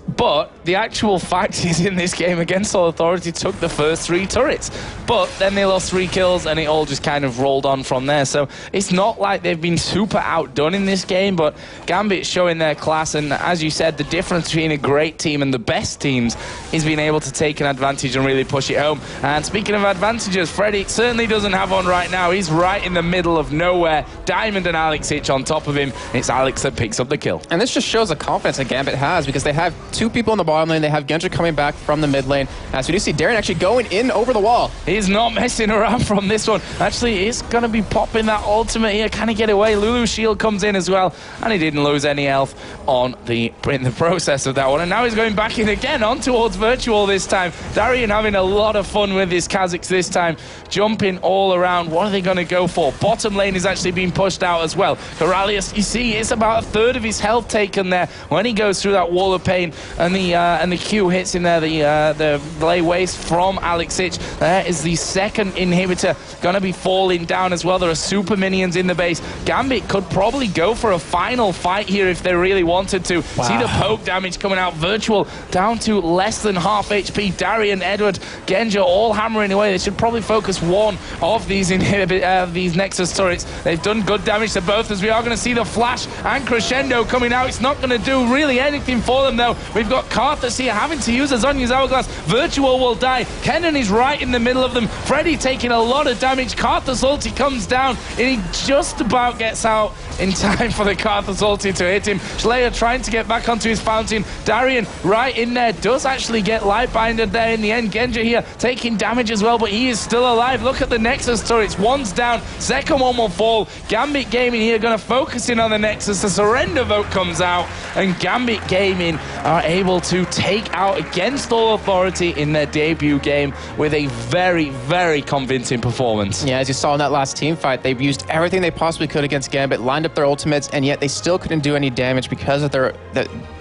But the actual fact is, in this game against All Authority, took the first 3 turrets. But then they lost 3 kills, and it all just kind of rolled on from there. So it's not like they've been super outdone in this game, but Gambit showing their class. And as you said, the difference between a great team and the best teams is being able to take an advantage and really push it home. And speaking of advantages, Freddy certainly doesn't have one right now. He's right in the middle of nowhere. Diamond and Alex Ich on top of him. It's Alex that picks up the kill. And this just shows the confidence that Gambit has, because they have two people in the bottom lane. They have Genja coming back from the mid lane. As we do see Darren actually going in over the wall. He's not messing around from this one. Actually, he's going to be popping that ultimate here. Can he get away? Lulu's shield comes in as well, and he didn't lose any health in the process of that one. And now he's going back in again on towards Virtual this time. Darian having a lot of fun with his Kazakhs this time, jumping all around. What are they going to go for? Bottom lane is actually being pushed out as well. Corralius, you see, it's about a third of his health taken there when he goes through that wall of pain, and the Q hits him there. The lay waste from Alex Ich. There is the second inhibitor going to be falling down as well. There are super minions in the base. Gambit could probably go for a final fight here if they really wanted to. Wow. See the poke damage coming out. Virtual down to less than half HP. Darian, Edward, Genja all hammering away. They should probably focus one of these these Nexus turrets. They've done good damage to both, as we are going to see the flash and crescendo coming out. It's not going to do really anything for them though. We've got Karthus here having to use a Zhonya's Hourglass. Virtual will die. Kennen is right in the middle of them. Freddy taking a lot of damage. Karthus ulti comes down, and he just about gets out in time for the Karthus ulti to hit him. Schleyer trying to get back onto his fountain. Darian right in there, does actually get Lightbinded there in the end. Genja here taking damage as well, but he is still alive. Look at the Nexus turrets. One's down, second one will fall. Gambit Gaming here going to focus in on the Nexus. The surrender vote comes out, and Gambit Gaming are able to take out Against All Authority in their debut game with a very, very convincing performance. Yeah, as you saw in that last team fight, they've used everything they possibly could against Gambit, lined up their ultimates, and yet they still couldn't do any damage because of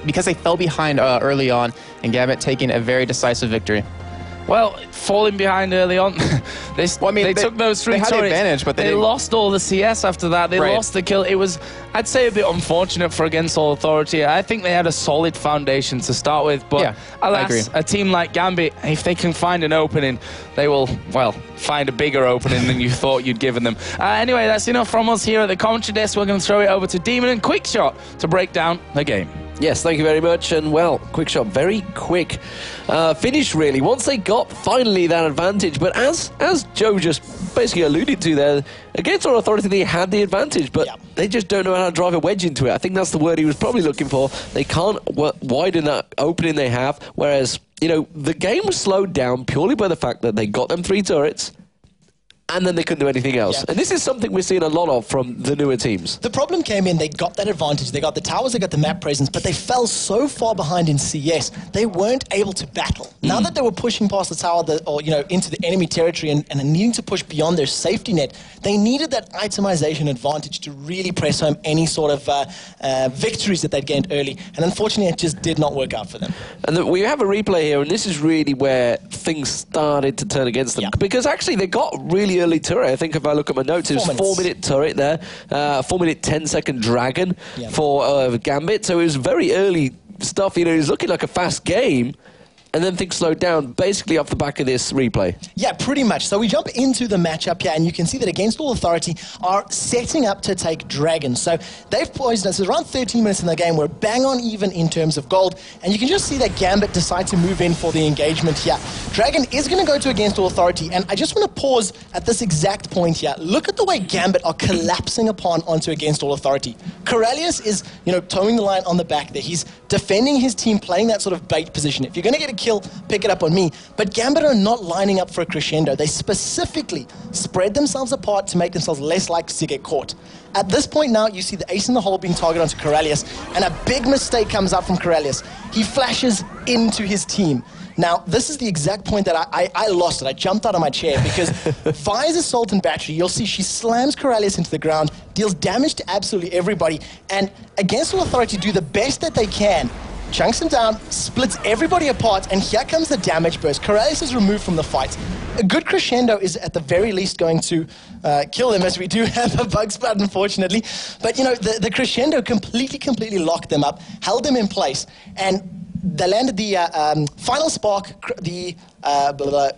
because they fell behind early on, and Gambit taking a very decisive victory. Well, falling behind early on, they took those three turrets. They had the advantage, but they lost all the CS after that. They lost the kill. It was, I'd say, a bit unfortunate for Against All Authority. I think they had a solid foundation to start with, but yeah, alas, a team like Gambit, if they can find an opening, they will, well, find a bigger opening than you thought you'd given them. Anyway, that's enough from us here at the commentary desk. We're going to throw it over to Demon and Quickshot to break down the game. Yes, thank you very much, and well, Quickshot, very quick finish really, once they got finally that advantage, but as Joe just basically alluded to there, Against All Authority they had the advantage, but they just don't know how to drive a wedge into it. I think that's the word he was probably looking for. They can't widen that opening they have, whereas, you know, the game was slowed down purely by the fact that they got them 3 turrets, and then they couldn't do anything else. Yeah. And this is something we're seeing a lot of from the newer teams. The problem came in, they got that advantage, they got the towers, they got the map presence, but they fell so far behind in CS, they weren't able to battle. Now that they were pushing past the tower, or into the enemy territory and needing to push beyond their safety net, they needed that itemization advantage to really press home any sort of victories that they'd gained early. And unfortunately, it just did not work out for them. And we have a replay here, and this is really where things started to turn against them. Because actually, they got really early turret. I think if I look at my notes, it was 4-minute turret there, 4-minute 10-second dragon for Gambit. So it was very early stuff. You know, it was looking like a fast game. And then things slowed down, basically off the back of this replay. Yeah, pretty much. So we jump into the matchup here, and you can see that Against All Authority are setting up to take Dragon. So they've poised us around 13 minutes in the game. We're bang on even in terms of gold. And you can just see that Gambit decide to move in for the engagement here. Dragon is going to go to Against All Authority. And I just want to pause at this exact point here. Look at the way Gambit are collapsing onto Against All Authority. Corellius is, towing the line on the back there. He's defending his team, playing that sort of bait position. If you're going to get a kill, pick it up on me. But Gambit are not lining up for a crescendo. They specifically spread themselves apart to make themselves less likely to get caught. At this point now, you see the ace in the hole being targeted onto Corellius, and a big mistake comes out from Corellius. He flashes into his team. Now, this is the exact point that I lost it. I jumped out of my chair because Vi's Assault and Battery, you'll see she slams Corellius into the ground, deals damage to absolutely everybody, and Against All Authority do the best that they can, chunks him down, splits everybody apart, and here comes the damage burst. Corellius is removed from the fight. A good crescendo is at the very least going to kill him, as we do have a bug splat, unfortunately. But, the crescendo completely locked them up, held them in place, and they landed the final spark, the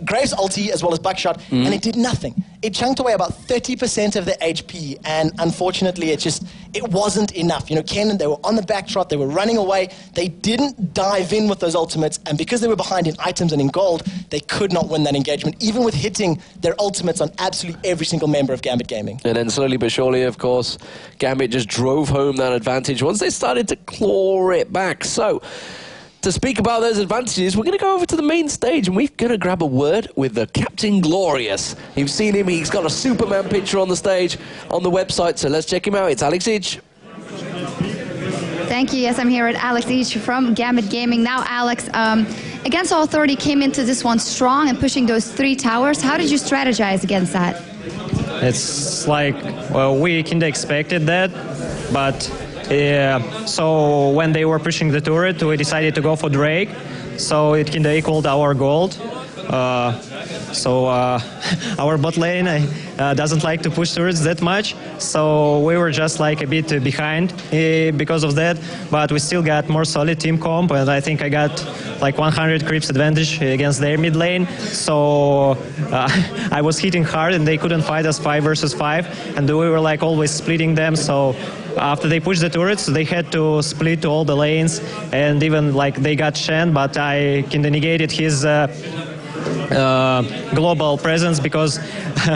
Graves ulti, as well as Buckshot, and it did nothing. It chunked away about 30% of their HP, and unfortunately, it wasn't enough. Kennen, they were on the backtrot, they were running away, they didn't dive in with those ultimates, and because they were behind in items and in gold, they could not win that engagement, even with hitting their ultimates on absolutely every single member of Gambit Gaming. And then slowly but surely, of course, Gambit just drove home that advantage once they started to claw it back. So to speak about those advantages, we're going to go over to the main stage and we're going to grab a word with the Captain Glorious. You've seen him, he's got a Superman picture on the stage on the website, so let's check him out. It's Alex Itch. Thank you. Yes, I'm here with Alex Itch from Gambit Gaming. Now, Alex, Against All Authority came into this one strong and pushing those 3 towers. How did you strategize against that? It's like, well, we kind of expected that, but so when they were pushing the turret, we decided to go for Drake, so it kind of equaled our gold. Our bot lane doesn't like to push turrets that much, so we were just like a bit behind because of that, but we still got more solid team comp, and I think I got like 100 creeps advantage against their mid lane, so I was hitting hard and they couldn't fight us 5 versus 5, and we were like always splitting them, so after they pushed the turrets, they had to split to all the lanes, and even like they got Shen, but I kinda negated his global presence because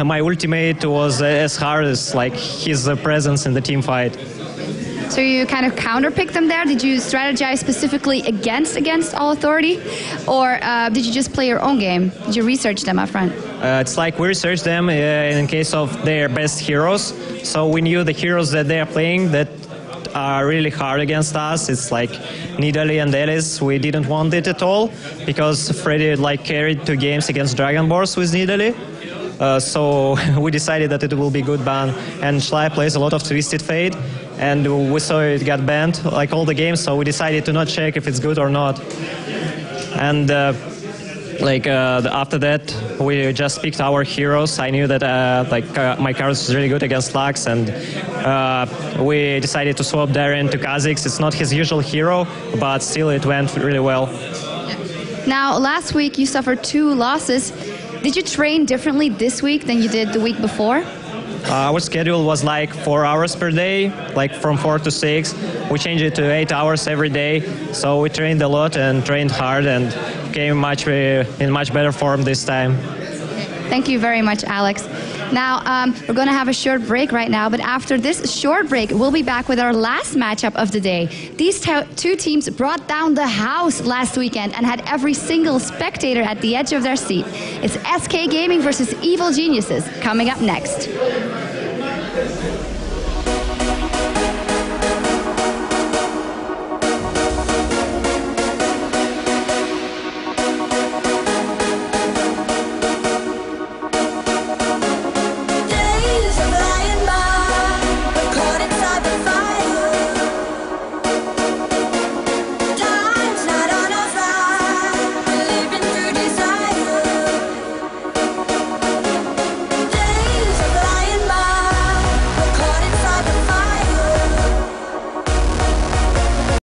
my ultimate was as hard as like his presence in the team fight. So you kind of counterpicked them there? Did you strategize specifically against All Authority? Or did you just play your own game? Did you research them up front? It's like we researched them in case of their best heroes. So we knew the heroes that they are playing that are really hard against us. It's like Nidalee and Alice. We didn't want it at all because Freddy like carried 2 games against Dragon Balls with Nidalee. So we decided that it will be good ban. And Schley plays a lot of Twisted Fate, and we saw it got banned like all the games, so we decided to not check if it's good or not. And after that, we just picked our heroes. I knew that my cards was really good against Lux, and we decided to swap Darren to Kha'Zix. It's not his usual hero, but still it went really well. Now, last week you suffered 2 losses. Did you train differently this week than you did the week before? Our schedule was like 4 hours per day, like from 4 to 6. We changed it to 8 hours every day. So we trained a lot and trained hard and came in much better form this time. Thank you very much, Alex. Now, we're going to have a short break right now, but after this short break, we'll be back with our last matchup of the day. These 2 teams brought down the house last weekend and had every single spectator at the edge of their seat. It's SK Gaming versus Evil Geniuses coming up next.